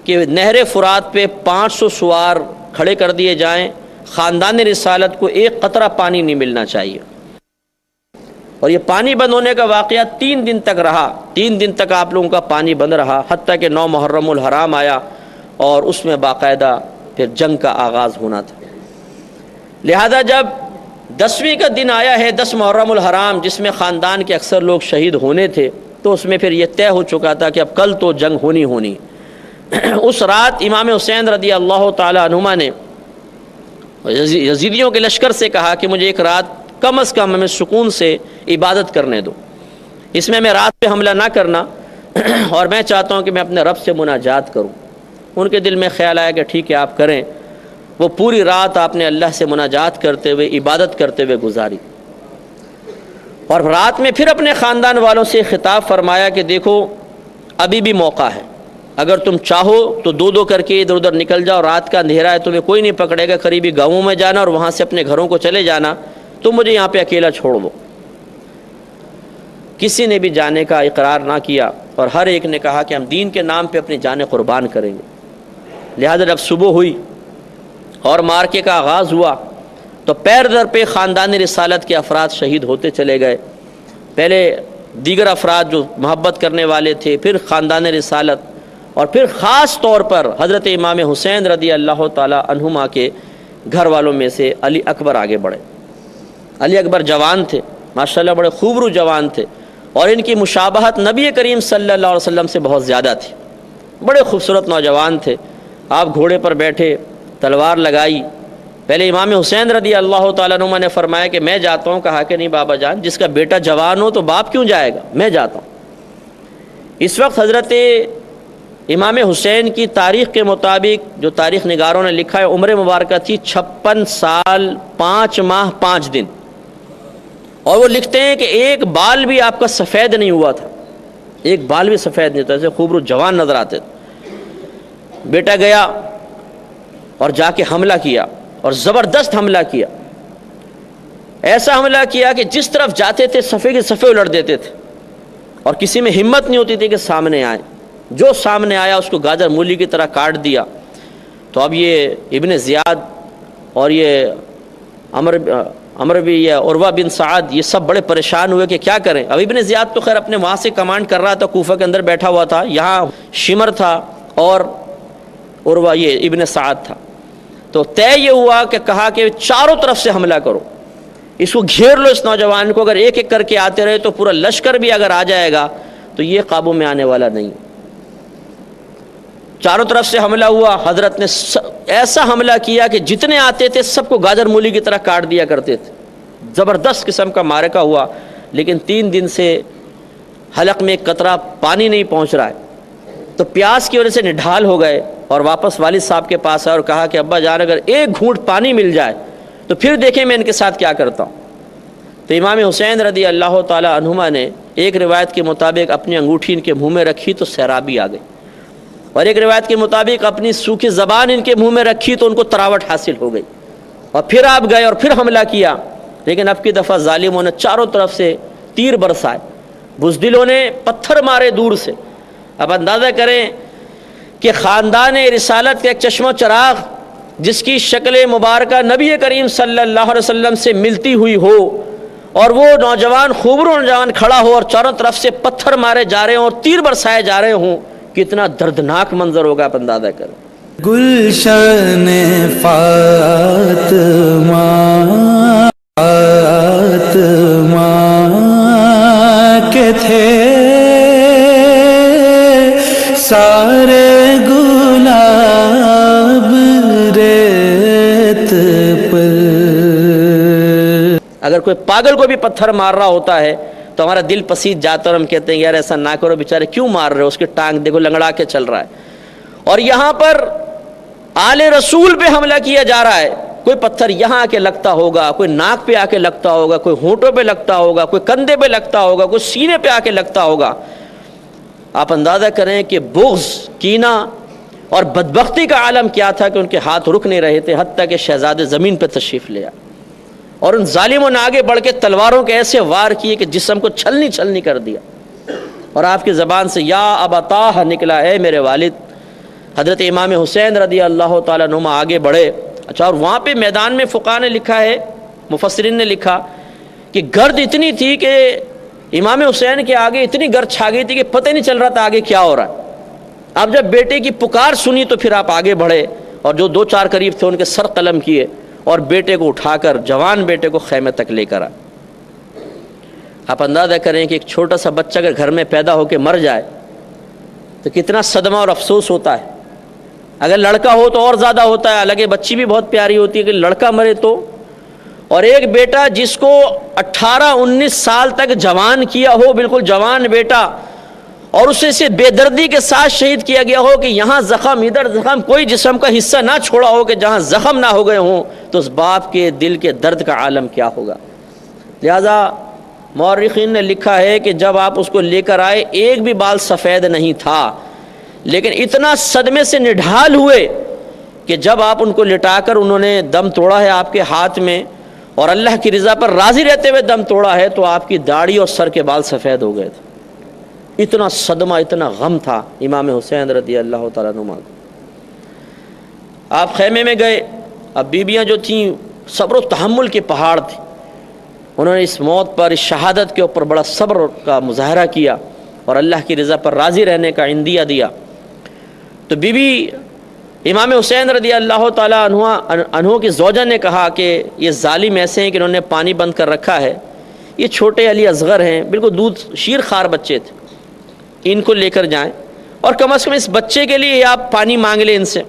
کہ نہر فرات پہ 500 سوار کھڑے کر دیے جائیں، خاندان رسالت کو ایک قطرہ پانی نہیں ملنا چاہیے۔ اور یہ پانی بند ہونے کا واقعہ 3 دن تک رہا، 3 دن تک آپ لوگوں کا پانی بند رہا، حتیٰ کہ 9 محرم الحرام آیا اور اس میں باقاعدہ پھر جنگ کا آغاز ہونا تھا۔ لہذا جب 10ویں کا دن آیا ہے، 10 محرم الحرام، جس میں خاندان کے اکثر لوگ شہید ہونے تھے، تو اس میں پھر یہ طے ہو چکا تھا کہ اب کل تو جنگ ہونی۔ اس رات امام حسین رضی اللہ تعالی عنہما نے یزیدیوں کے لشکر سے کہا کہ مجھے ایک رات کم از کم ہمیں سکون سے عبادت کرنے دو، اس میں رات پہ حملہ نہ کرنا، اور میں چاہتا ہوں کہ میں اپنے رب سے مناجات کروں۔ ان کے دل میں خیال آیا کہ ٹھیک ہے آپ کریں۔ وہ پوری رات آپ نے اللہ سے مناجات کرتے ہوئے، عبادت کرتے ہوئے گزاری، اور رات میں پھر اپنے خاندان والوں سے خطاب فرمایا کہ دیکھو ابھی بھی موقع ہے، اگر تم چاہو تو 2 کر کے ادھر ادھر نکل جاؤ، رات کا اندھیرا ہے، تمہیں کوئی نہیں پکڑے گا، قریبی گاؤں میں جانا اور وہاں سے اپنے گھروں کو چلے جانا، تم مجھے یہاں پہ اکیلا چھوڑ دو۔ کسی نے بھی جانے کا اقرار نہ کیا، اور ہر ایک نے کہا کہ ہم دین کے نام پہ اپنی جانیں قربان کریں گے۔ لہذا جب صبح ہوئی اور مارکے کا آغاز ہوا تو پیر در پہ خاندان رسالت کے افراد شہید ہوتے چلے گئے۔ پہلے دیگر افراد جو محبت کرنے والے تھے، پھر خاندان رسالت، اور پھر خاص طور پر حضرت امام حسین رضی اللہ تعالی عنہما کے گھر والوں میں سے علی اکبر آگے بڑھے۔ علی اکبر جوان تھے، ماشاءاللہ بڑے خوبرو جوان تھے، اور ان کی مشابہت نبی کریم صلی اللہ علیہ وسلم سے بہت زیادہ تھی۔ بڑے خوبصورت نوجوان تھے۔ آپ گھوڑے پر بیٹھے، تلوار لگائی۔ پہلے امام حسین رضی اللہ تعالیٰ عنہ نے فرمایا کہ میں جاتا ہوں، کہا کہ نہیں بابا جان، جس کا بیٹا جوان ہو تو باپ کیوں جائے گا، میں جاتا ہوں۔ اس وقت حضرت امام حسین کی تاریخ کے مطابق، جو تاریخ نگاروں نے لکھا ہے، عمر مبارکہ تھی 56 سال 5 ماہ 5 دن، اور وہ لکھتے ہیں کہ ایک بال بھی آپ کا سفید نہیں ہوا تھا، ایک بال بھی سفید نہیں تھا، ایسے خوبرو جوان نظر آتے تھے۔ بیٹا گیا اور جا کے حملہ کیا، اور زبردست حملہ کیا، ایسا حملہ کیا کہ جس طرف جاتے تھے صفے کے صفے الٹ دیتے تھے، اور کسی میں ہمت نہیں ہوتی تھی کہ سامنے آئے، جو سامنے آیا اس کو گاجر مولی کی طرح کاٹ دیا۔ تو اب یہ ابن زیاد اور یہ عمر بھی، یہ عروہ بن سعد، یہ سب بڑے پریشان ہوئے کہ کیا کریں۔ اب ابن زیاد تو خیر اپنے وہاں سے کمانڈ کر رہا تھا، کوفہ کے اندر بیٹھا ہوا تھا، یہاں شمر تھا اور عروہ یہ ابن سعد تھا۔ تو طے یہ ہوا کہ کہا کہ چاروں طرف سے حملہ کرو، اس کو گھیر لو، اس نوجوان کو، اگر ایک ایک کر کے آتے رہے تو پورا لشکر بھی اگر آ جائے گا تو یہ قابو میں آنے والا نہیں۔ چاروں طرف سے حملہ ہوا، حضرت نے ایسا حملہ کیا کہ جتنے آتے تھے سب کو گاجر مولی کی طرح کاٹ دیا کرتے تھے۔ زبردست قسم کا معرکہ ہوا، لیکن 3 دن سے حلق میں ایک قطرہ پانی نہیں پہنچ رہا ہے، تو پیاس کی وجہ سے نڈھال ہو گئے، اور واپس والد صاحب کے پاس آئے اور کہا کہ ابا جان اگر ایک گھونٹ پانی مل جائے تو پھر دیکھیں میں ان کے ساتھ کیا کرتا ہوں۔ تو امام حسین رضی اللہ تعالی عنہما نے ایک روایت کے مطابق اپنی انگوٹھی ان کے منہ میں رکھی تو سیرابی آ گئی، اور ایک روایت کے مطابق اپنی سوکھی زبان ان کے منہ میں رکھی تو ان کو تراوٹ حاصل ہو گئی، اور پھر آپ گئے اور پھر حملہ کیا۔ لیکن اب کی دفعہ ظالموں نے چاروں طرف سے تیر برسائے، بزدلوں نے پتھر مارے دور سے۔ اب اندازہ کریں کہ خاندان رسالت کا ایک چشم و چراغ جس کی شکل مبارکہ نبی کریم صلی اللہ علیہ وسلم سے ملتی ہوئی ہو، اور وہ نوجوان خوبرو نوجوان کھڑا ہو اور چاروں طرف سے پتھر مارے جا رہے ہوں اور تیر برسائے جا رہے ہوں، کتنا دردناک منظر ہوگا، آپ اندازہ کریں۔ گلشن فاطمہ کے تھے سارے گلاب ریت پر، اگر کوئی پاگل کو بھی پتھر مار رہا ہوتا ہے تو ہمارا دل پسیج جاتا ہے اور ہم کہتے ہیں یار ایسا نہ کرو، بیچارے کیوں مار رہے ہو، اس کی ٹانگ دیکھو لنگڑا کے چل رہا ہے۔ اور یہاں پر آل رسول پہ حملہ کیا جا رہا ہے، کوئی پتھر یہاں آ کے لگتا ہوگا، کوئی ناک پہ آ کے لگتا ہوگا، کوئی ہونٹوں پہ لگتا ہوگا، کوئی کندھے پہ لگتا ہوگا، کوئی سینے پہ آ کے لگتا ہوگا۔ آپ اندازہ کریں کہ بغض، کینہ اور بدبختی کا عالم کیا تھا کہ ان کے ہاتھ رک نہیں رہے تھے، حتیٰ کہ شہزادے زمین پہ تشریف لے آئے اور ان ظالموں نے آگے بڑھ کے تلواروں کے ایسے وار کیے کہ جسم کو چھلنی چھلنی کر دیا، اور آپ کی زبان سے یا ابتاہ نکلا، اے میرے والد۔ حضرت امام حسین رضی اللہ تعالیٰ عنہ آگے بڑھے۔ اچھا، اور وہاں پہ میدان میں فقہاء نے لکھا ہے، مفسرین نے لکھا کہ گرد اتنی تھی کہ امام حسین کے آگے اتنی گرد چھا گئی تھی کہ پتہ نہیں چل رہا تھا آگے کیا ہو رہا ہے۔ اب جب بیٹے کی پکار سنی تو پھر آپ آگے بڑھے اور جو دو چار قریب تھے ان کے سر قلم کیے اور بیٹے کو اٹھا کر، جوان بیٹے کو خیمے تک لے کر آئے۔ آپ اندازہ کریں کہ ایک چھوٹا سا بچہ اگر گھر میں پیدا ہو کے مر جائے تو کتنا صدمہ اور افسوس ہوتا ہے۔ اگر لڑکا ہو تو اور زیادہ ہوتا ہے، حالانکہ بچی بھی بہت پیاری ہوتی ہے، کہ لڑکا مرے تو۔ اور ایک بیٹا جس کو 18-19 سال تک جوان کیا ہو، بالکل جوان بیٹا، اور اسے سے بے دردی کے ساتھ شہید کیا گیا ہو کہ یہاں زخم ادھر زخم، کوئی جسم کا حصہ نہ چھوڑا ہو کہ جہاں زخم نہ ہو گئے ہوں، تو اس باپ کے دل کے درد کا عالم کیا ہوگا۔ لہذا مورخین نے لکھا ہے کہ جب آپ اس کو لے کر آئے ایک بھی بال سفید نہیں تھا، لیکن اتنا صدمے سے نڈھال ہوئے کہ جب آپ ان کو لٹا کر انہوں نے دم توڑا ہے آپ کے ہاتھ میں، اور اللہ کی رضا پر راضی رہتے ہوئے دم توڑا ہے، تو آپ کی داڑھی اور سر کے بال سفید ہو گئے تھے۔ اتنا صدمہ، اتنا غم تھا امام حسین رضی اللہ تعالیٰ عنہ۔ آپ خیمے میں گئے، اب بیویاں جو تھیں صبر و تحمل کے پہاڑ تھے، انہوں نے اس موت پر، اس شہادت کے اوپر بڑا صبر کا مظاہرہ کیا اور اللہ کی رضا پر راضی رہنے کا عندیہ دیا۔ تو بی بی امام حسین رضی اللہ تعالیٰ عنہ کی زوجہ نے کہا کہ یہ ظالم ایسے ہیں کہ انہوں نے پانی بند کر رکھا ہے، یہ چھوٹے علی اصغر ہیں، بالکل دودھ شیر خوار بچے تھے، ان کو لے کر جائیں اور کم از کم اس بچے کے لیے آپ پانی مانگ لیں ان سے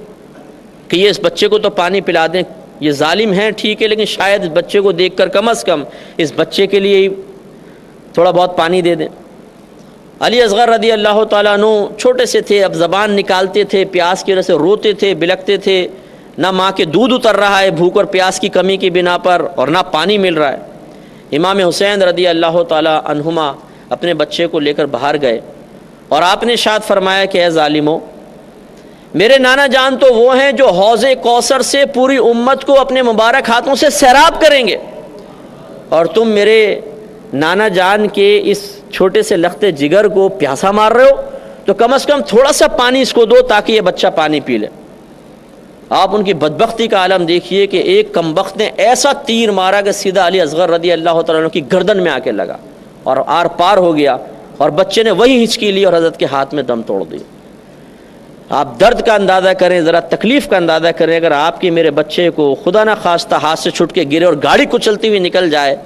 کہ یہ اس بچے کو تو پانی پلا دیں۔ یہ ظالم ہیں ٹھیک ہے، لیکن شاید اس بچے کو دیکھ کر کم از کم اس بچے کے لیے تھوڑا بہت پانی دے دیں۔ علی اصغر رضی اللہ تعالیٰ عنہ چھوٹے سے تھے، اب زبان نکالتے تھے، پیاس کی وجہ سے روتے تھے، بلکتے تھے، نہ ماں کے دودھ اتر رہا ہے بھوک اور پیاس کی کمی کی بنا پر، اور نہ پانی مل رہا ہے۔ امام حسین رضی اللہ تعالیٰ عنہما اپنے بچے کو لے کر باہر گئے اور آپ نے ارشاد فرمایا کہ اے ظالموں، میرے نانا جان تو وہ ہیں جو حوض کوثر سے پوری امت کو اپنے مبارک ہاتھوں سے سیراب کریں گے، اور تم میرے نانا جان کے اس چھوٹے سے لخت جگر کو پیاسا مار رہے ہو، تو کم از کم تھوڑا سا پانی اس کو دو تاکہ یہ بچہ پانی پی لے۔ آپ ان کی بدبختی کا عالم دیکھیے کہ ایک کمبخت نے ایسا تیر مارا کہ سیدھا علی اصغر رضی اللہ تعالیٰ عنہ کی گردن میں آ کے لگا اور آر پار ہو گیا، اور بچے نے وہی ہچکی لی اور حضرت کے ہاتھ میں دم توڑ دی۔ آپ درد کا اندازہ کریں، ذرا تکلیف کا اندازہ کریں، اگر آپ کی میرے بچے کو خدا نہ خواستہ ہاتھ سے چھٹ کے گرے اور گاڑی کچلتی ہوئی نکل جائے،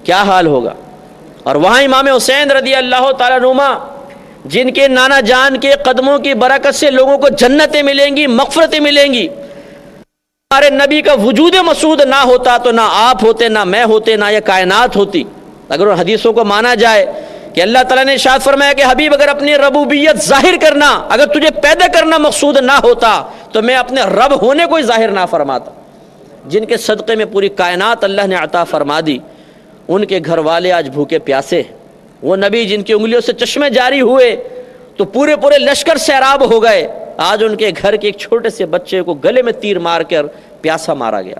کیا حال ہوگا۔ اور وہاں امام حسین رضی اللہ تعالیٰ عنہ جن کے نانا جان کے قدموں کی برکت سے لوگوں کو جنتیں ملیں گی، مغفرتیں ملیں گی۔ ہمارے نبی کا وجود مسعود نہ ہوتا تو نہ آپ ہوتے، نہ میں ہوتے، نہ یہ کائنات ہوتی۔ اگر ان حدیثوں کو مانا جائے کہ اللہ تعالیٰ نے ارشاد فرمایا کہ حبیب اگر اپنی ربوبیت ظاہر کرنا، اگر تجھے پیدا کرنا مقصود نہ ہوتا تو میں اپنے رب ہونے کو ہی ظاہر نہ فرماتا۔ جن کے صدقے میں پوری کائنات اللہ نے عطا فرما دی، ان کے گھر والے آج بھوکے پیاسے، وہ نبی جن کی انگلیوں سے چشمے جاری ہوئے تو پورے پورے لشکر سیراب ہو گئے، آج ان کے گھر کے ایک چھوٹے سے بچے کو گلے میں تیر مار کر پیاسا مارا گیا۔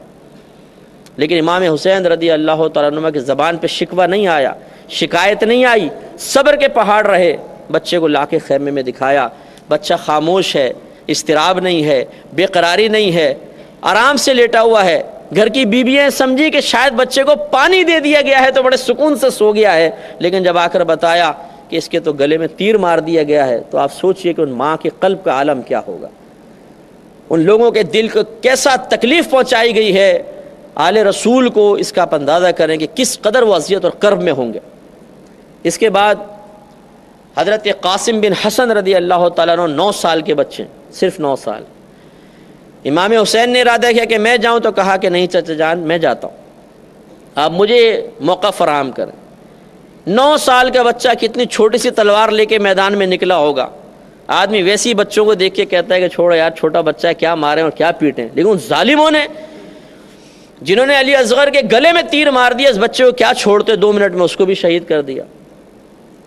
لیکن امام حسین رضی اللہ تعالیٰ عنہ کی زبان پہ شکوہ نہیں آیا، شکایت نہیں آئی، صبر کے پہاڑ رہے۔ بچے کو لا کے خیمے میں دکھایا، بچہ خاموش ہے، اضطراب نہیں ہے، بے قراری نہیں ہے، آرام سے لیٹا ہوا ہے۔ گھر کی بیویاں سمجھی کہ شاید بچے کو پانی دے دیا گیا ہے تو بڑے سکون سے سو گیا ہے، لیکن جب آ کر بتایا کہ اس کے تو گلے میں تیر مار دیا گیا ہے، تو آپ سوچئے کہ ان ماں کے قلب کا عالم کیا ہوگا، ان لوگوں کے دل کو کیسا تکلیف پہنچائی گئی ہے۔ آل رسول کو اس کا آپ اندازہ کریں کہ کس قدر وہ اذیت اور کرب میں ہوں گے۔ اس کے بعد حضرت قاسم بن حسن رضی اللہ تعالیٰ عنہ 9 سال کے بچے، صرف 9 سال۔ امام حسین نے ارادہ کیا کہ میں جاؤں، تو کہا کہ نہیں چچا جان میں جاتا ہوں۔ آپ مجھے موقع فراہم کریں۔ 9 سال کا بچہ کتنی چھوٹی سی تلوار لے کے میدان میں نکلا ہوگا، آدمی ویسی بچوں کو دیکھ کے کہتا ہے کہ چھوڑو یار، چھوٹا بچہ ہے، کیا ماریں اور کیا پیٹیں، لیکن ان ظالموں نے جنہوں نے علی اصغر کے گلے میں تیر مار دیا، اس بچے کو کیا چھوڑتے، 2 منٹ میں اس کو بھی شہید کر دیا۔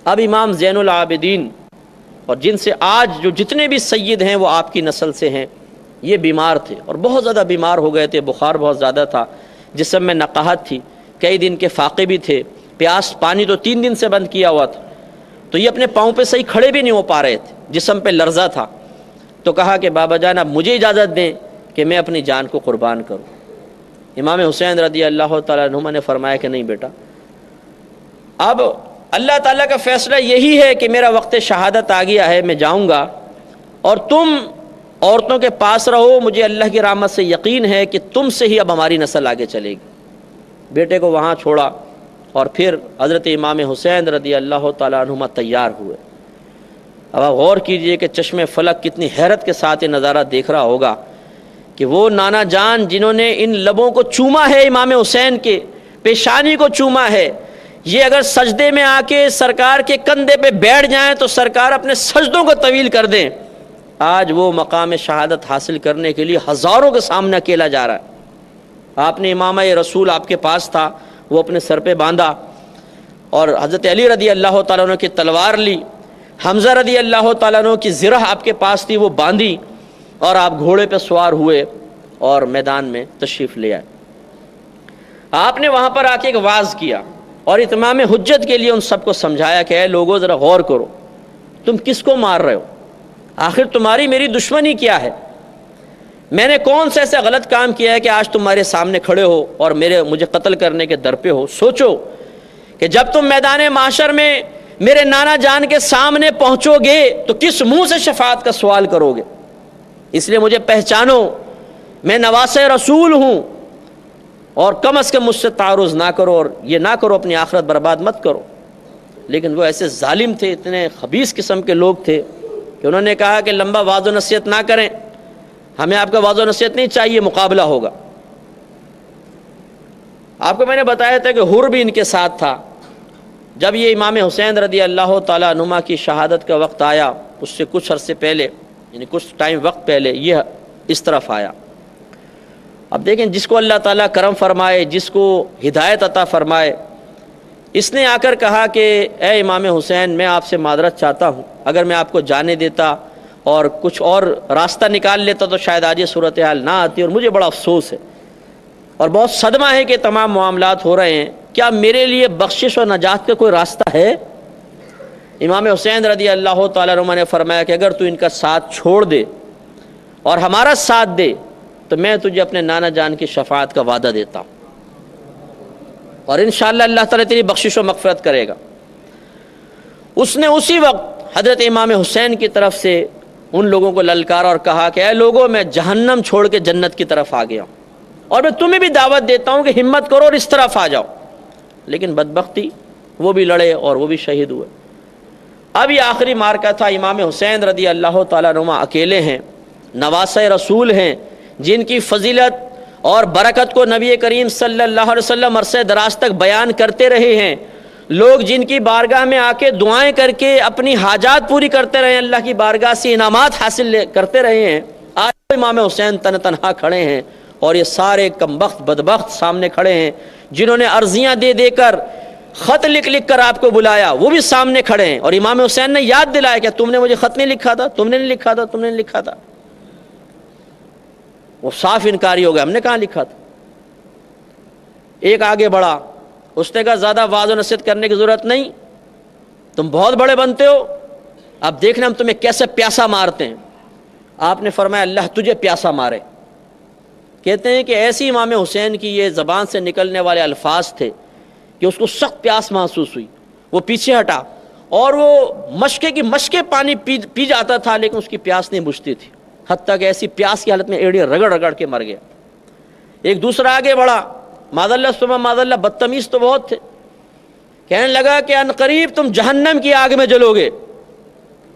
اب امام زین العابدین اور جن سے آج جو جتنے بھی سید ہیں وہ آپ کی نسل سے ہیں، یہ بیمار تھے اور بہت زیادہ بیمار ہو گئے تھے، بخار بہت زیادہ تھا، جسم میں نقاہت تھی، کئی دن کے فاقے بھی تھے، پیاس پانی تو 3 دن سے بند کیا ہوا تھا، تو یہ اپنے پاؤں پہ صحیح کھڑے بھی نہیں ہو پا رہے تھے، جسم پہ لرزہ تھا۔ تو کہا کہ بابا جان اب مجھے اجازت دیں کہ میں اپنی جان کو قربان کروں۔ امام حسین رضی اللہ تعالیٰ عنہما نے فرمایا کہ نہیں بیٹا، اب اللہ تعالیٰ کا فیصلہ یہی ہے کہ میرا وقت شہادت آ گیا ہے، میں جاؤں گا، اور تم عورتوں کے پاس رہو، مجھے اللہ کی رحمت سے یقین ہے کہ تم سے ہی اب ہماری نسل آگے چلے گی۔ بیٹے کو وہاں چھوڑا اور پھر حضرت امام حسین رضی اللہ تعالیٰ عنہما تیار ہوئے۔ اب آپ غور کیجئے کہ چشم فلک کتنی حیرت کے ساتھ یہ نظارہ دیکھ رہا ہوگا کہ وہ نانا جان جنہوں نے ان لبوں کو چوما ہے، امام حسین کے پیشانی کو چوما ہے، یہ اگر سجدے میں آ کے سرکار کے کندھے پہ بیٹھ جائیں تو سرکار اپنے سجدوں کو طویل کر دیں۔ آج وہ مقام شہادت حاصل کرنے کے لیے ہزاروں کے سامنے اکیلا جا رہا ہے۔ آپ نے امامہ رسول آپ کے پاس تھا، وہ اپنے سر پہ باندھا، اور حضرت علی رضی اللہ تعالیٰ عنہ کی تلوار لی، حمزہ رضی اللہ تعالیٰ عنہ کی زرہ آپ کے پاس تھی، وہ باندھی، اور آپ گھوڑے پہ سوار ہوئے اور میدان میں تشریف لے آئے۔ آپ نے وہاں پر آ کے ایک وعظ کیا اور اتمام حجت کے لیے ان سب کو سمجھایا کہ اے لوگوں ذرا غور کرو، تم کس کو مار رہے ہو؟ آخر تمہاری میری دشمنی کیا ہے؟ میں نے کون سے ایسا غلط کام کیا ہے کہ آج تمہارے سامنے کھڑے ہو اور مجھے قتل کرنے کے در پہ ہو؟ سوچو کہ جب تم میدان معاشر میں میرے نانا جان کے سامنے پہنچو گے تو کس منہ سے شفاعت کا سوال کرو گے؟ اس لیے مجھے پہچانو، میں نواسہ رسول ہوں، اور کم از کم مجھ سے تعارض نہ کرو، اور یہ نہ کرو اپنی آخرت برباد مت کرو۔ لیکن وہ ایسے ظالم تھے، اتنے خبیث قسم کے لوگ تھے کہ انہوں نے کہا کہ لمبا وعظ و نصیحت نہ کریں، ہمیں آپ کا وعظ و نصیحت نہیں چاہیے، مقابلہ ہوگا۔ آپ کو میں نے بتایا تھا کہ حر بھی ان کے ساتھ تھا۔ جب یہ امام حسین رضی اللہ تعالیٰ عنہما کی شہادت کا وقت آیا، اس سے کچھ عرصے پہلے، یعنی کچھ ٹائم وقت پہلے، یہ اس طرف آیا۔ اب دیکھیں، جس کو اللہ تعالیٰ کرم فرمائے، جس کو ہدایت عطا فرمائے، اس نے آ کر کہا کہ اے امام حسین، میں آپ سے معذرت چاہتا ہوں، اگر میں آپ کو جانے دیتا اور کچھ اور راستہ نکال لیتا تو شاید آج یہ صورتحال نہ آتی، اور مجھے بڑا افسوس ہے اور بہت صدمہ ہے کہ تمام معاملات ہو رہے ہیں، کیا میرے لیے بخشش اور نجات کا کوئی راستہ ہے؟ امام حسین رضی اللہ تعالیٰ عنہ نے فرمایا کہ اگر تو ان کا ساتھ چھوڑ دے اور ہمارا ساتھ دے تو میں تجھے اپنے نانا جان کی شفاعت کا وعدہ دیتا ہوں، اور انشاءاللہ اللہ تعالیٰ تیری بخشش و مغفرت کرے گا۔ اس نے اسی وقت حضرت امام حسین کی طرف سے ان لوگوں کو للکارا اور کہا کہ اے لوگوں، میں جہنم چھوڑ کے جنت کی طرف آ گیا ہوں، اور میں تمہیں بھی دعوت دیتا ہوں کہ ہمت کرو اور اس طرف آ جاؤ۔ لیکن بدبختی، وہ بھی لڑے اور وہ بھی شہید ہوئے۔ اب یہ آخری معرکہ تھا، امام حسین رضی اللہ تعالیٰ عنہ اکیلے ہیں، نواسہ رسول ہیں، جن کی فضیلت اور برکت کو نبی کریم صلی اللہ علیہ وسلم عرصہ دراز تک بیان کرتے رہے ہیں، لوگ جن کی بارگاہ میں آ کے دعائیں کر کے اپنی حاجات پوری کرتے رہے ہیں، اللہ کی بارگاہ سے انعامات حاصل کرتے رہے ہیں، آج امام حسین تنہا کھڑے ہیں، اور یہ سارے کمبخت بدبخت سامنے کھڑے ہیں جنہوں نے عرضیاں دے دے کر، خط لکھ لکھ کر آپ کو بلایا، وہ بھی سامنے کھڑے ہیں، اور امام حسین نے یاد دلایا کہ تم نے مجھے خط نہیں لکھا تھا، تم نے نہیں لکھا تھا، تم نے نہیں لکھا تھا۔ وہ صاف انکاری ہو گیا، ہم نے کہاں لکھا تھا۔ ایک آگے بڑھا، اس نے کہا زیادہ واضح و نصیحت کرنے کی ضرورت نہیں، تم بہت بڑے بنتے ہو، اب دیکھنا ہم تمہیں کیسے پیاسا مارتے ہیں۔ آپ نے فرمایا اللہ تجھے پیاسا مارے۔ کہتے ہیں کہ ایسی امام حسین کی یہ زبان سے نکلنے والے الفاظ تھے کہ اس کو سخت پیاس محسوس ہوئی، وہ پیچھے ہٹا، اور وہ مشکے کی مشکے پانی پی جاتا تھا، لیکن اس کی پیاس نہیں بجھتی تھی، حتیٰ کہ ایسی پیاس کی حالت میں ایڑیاں رگڑ رگڑ کے مر گیا۔ ایک دوسرا آگے بڑھا، معذاللہ ثم معذاللہ، بدتمیز تو بہت تھے، کہنے لگا کہ ان قریب تم جہنم کی آگ میں جلو گے۔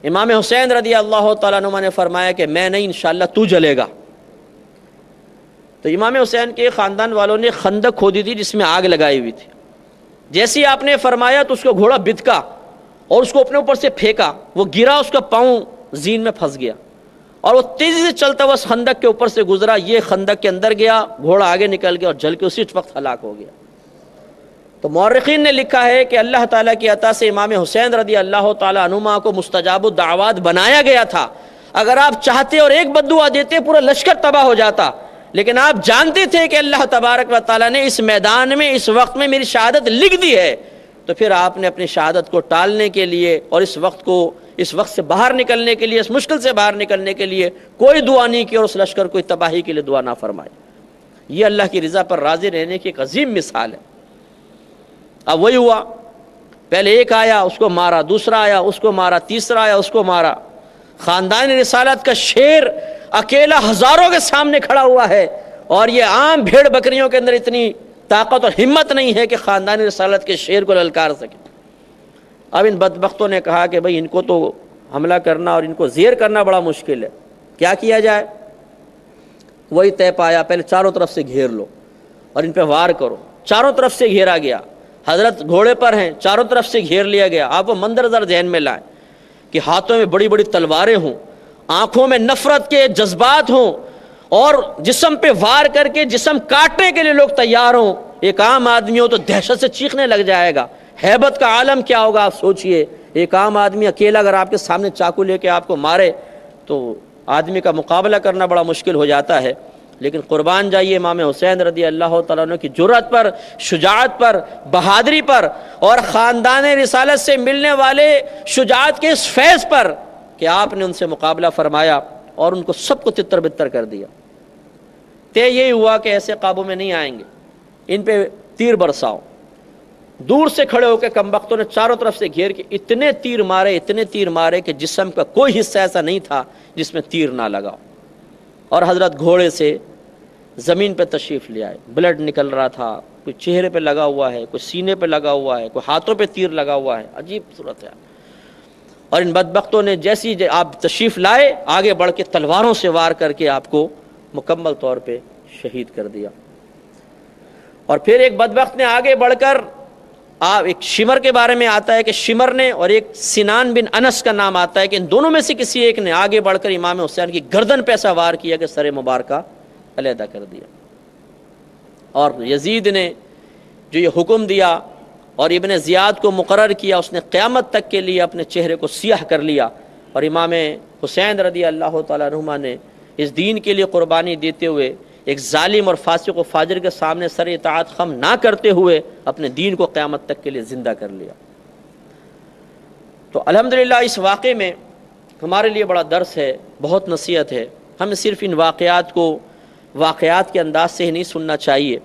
امام حسین رضی اللہ تعالیٰ عنہ نے فرمایا کہ میں نہیں، انشاءاللہ تو جلے گا۔ تو امام حسین کے خاندان والوں نے خندق کھودی تھی جس میں آگ لگائی ہوئی تھی. جیسے ہی آپ نے فرمایا تو اس کو گھوڑا بتکا اور اس کو اپنے اوپر سے پھینکا، وہ گرا، اس کا پاؤں زین میں پھنس گیا اور وہ تیزی سے چلتا ہوا اس خندق کے اوپر سے گزرا. یہ خندق کے اندر گیا، گھوڑا آگے نکل گیا اور جل کے اسی وقت ہلاک ہو گیا. تو مورخین نے لکھا ہے کہ اللہ تعالیٰ کی عطا سے امام حسین رضی اللہ تعالیٰ عنہما کو مستجاب الدعوات بنایا گیا تھا. اگر آپ چاہتے اور ایک بد دعا دیتے پورا لشکر تباہ ہو جاتا، لیکن آپ جانتے تھے کہ اللہ تبارک و تعالیٰ نے اس میدان میں اس وقت میں میری شہادت لکھ دی ہے، تو پھر آپ نے اپنی شہادت کو ٹالنے کے لیے اور اس وقت سے باہر نکلنے کے لیے، اس مشکل سے باہر نکلنے کے لیے کوئی دعا نہیں کی اور اس لشکر کو تباہی کے لیے دعا نہ فرمائی. یہ اللہ کی رضا پر راضی رہنے کی ایک عظیم مثال ہے. اب وہی ہوا، پہلے ایک آیا اس کو مارا، دوسرا آیا اس کو مارا، تیسرا آیا اس کو مارا. خاندان رسالت کا شیر اکیلا ہزاروں کے سامنے کھڑا ہوا ہے، اور یہ عام بھیڑ بکریوں کے اندر اتنی طاقت اور ہمت نہیں ہے کہ خاندان رسالت کے شیر کو للکار سکے. اب ان بدبختوں نے کہا کہ بھئی ان کو تو حملہ کرنا اور ان کو زیر کرنا بڑا مشکل ہے، کیا کیا جائے؟ وہی طے پایا، پہلے چاروں طرف سے گھیر لو اور ان پہ وار کرو. چاروں طرف سے گھیرا گیا، حضرت گھوڑے پر ہیں، چاروں طرف سے گھیر لیا گیا. آپ وہ منظر ذرا ذہن میں لائیں کہ ہاتھوں میں بڑی بڑی تلواریں ہوں، آنکھوں میں نفرت کے جذبات ہوں، اور جسم پہ وار کر کے جسم کاٹنے کے لیے لوگ تیار ہوں. ایک عام آدمی ہو تو دہشت سے چیخنے لگ جائے گا. ہیبت کا عالم کیا ہوگا آپ سوچئے. ایک عام آدمی اکیلا اگر آپ کے سامنے چاقو لے کے آپ کو مارے تو آدمی کا مقابلہ کرنا بڑا مشکل ہو جاتا ہے. لیکن قربان جائیے امام حسین رضی اللہ تعالیٰ عنہ کی جرأت پر، شجاعت پر، بہادری پر، اور خاندان رسالت سے ملنے والے شجاعت کے اس فیض پر کہ آپ نے ان سے مقابلہ فرمایا اور ان کو سب کو تتر بتر کر دیا. طے یہی ہوا کہ ایسے قابو میں نہیں آئیں گے، ان پہ تیر برساؤ. دور سے کھڑے ہو کے کمبختوں نے چاروں طرف سے گھیر کے اتنے تیر مارے کہ جسم کا کوئی حصہ ایسا نہیں تھا جس میں تیر نہ لگا. اور حضرت گھوڑے سے زمین پہ تشریف لے آئے. بلڈ نکل رہا تھا، کوئی چہرے پہ لگا ہوا ہے، کوئی سینے پہ لگا ہوا ہے، کوئی ہاتھوں پہ تیر لگا ہوا ہے. عجیب صورت ہے. اور ان بدبختوں نے جیسی آپ تشریف لائے آگے بڑھ کے تلواروں سے وار کر کے آپ کو مکمل طور پہ شہید کر دیا. اور پھر ایک بدبخت نے آگے بڑھ کر ایک شمر کے بارے میں آتا ہے کہ شمر نے، اور ایک سنان بن انس کا نام آتا ہے کہ ان دونوں میں سے کسی ایک نے آگے بڑھ کر امام حسین کی گردن پہ ایسا وار کیا کہ سر مبارکہ علیحدہ کر دیا. اور یزید نے جو یہ حکم دیا اور ابن زیاد کو مقرر کیا، اس نے قیامت تک کے لیے اپنے چہرے کو سیاہ کر لیا. اور امام حسین رضی اللہ تعالیٰ عنہما نے اس دین کے لیے قربانی دیتے ہوئے، ایک ظالم اور فاسق و فاجر کے سامنے سر اطاعت خم نہ کرتے ہوئے اپنے دین کو قیامت تک کے لیے زندہ کر لیا. تو الحمدللہ اس واقعے میں ہمارے لیے بڑا درس ہے، بہت نصیحت ہے. ہمیں صرف ان واقعات کے انداز سے ہی نہیں سننا چاہیے،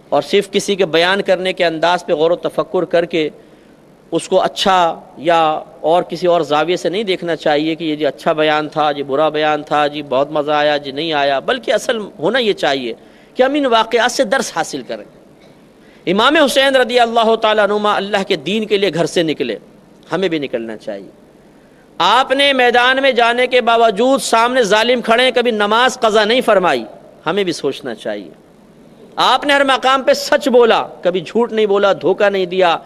اور صرف کسی کے بیان کرنے کے انداز پہ غور و تفکر کر کے اس کو اچھا یا اور کسی اور زاویے سے نہیں دیکھنا چاہیے کہ یہ جی اچھا بیان تھا، جی برا بیان تھا، جی بہت مزہ آیا، جی نہیں آیا. بلکہ اصل ہونا یہ چاہیے کہ ہم ان واقعات سے درس حاصل کریں. امام حسین رضی اللہ تعالیٰ عنہما اللہ کے دین کے لیے گھر سے نکلے، ہمیں بھی نکلنا چاہیے. آپ نے میدان میں جانے کے باوجود سامنے ظالم کھڑے ہیں، کبھی نماز قضا نہیں فرمائی، ہمیں بھی سوچنا چاہیے. آپ نے ہر مقام پہ سچ بولا، کبھی جھوٹ نہیں بولا، دھوکہ نہیں دیا،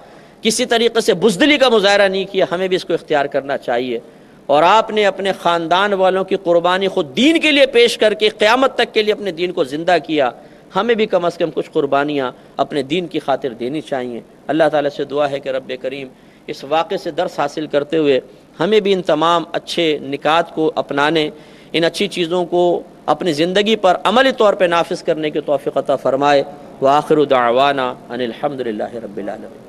کسی طریقے سے بزدلی کا مظاہرہ نہیں کیا. ہمیں بھی اس کو اختیار کرنا چاہیے. اور آپ نے اپنے خاندان والوں کی قربانی خود دین کے لیے پیش کر کے قیامت تک کے لیے اپنے دین کو زندہ کیا. ہمیں بھی کم از کم کچھ قربانیاں اپنے دین کی خاطر دینی چاہیے. اللہ تعالیٰ سے دعا ہے کہ رب کریم اس واقعے سے درس حاصل کرتے ہوئے ہمیں بھی ان تمام اچھے نکات کو اپنانے، ان اچھی چیزوں کو اپنی زندگی پر عملی طور پہ نافذ کرنے کی توفیق عطا فرمائے. وآخر دعوانا ان الحمد للہ رب العالمین.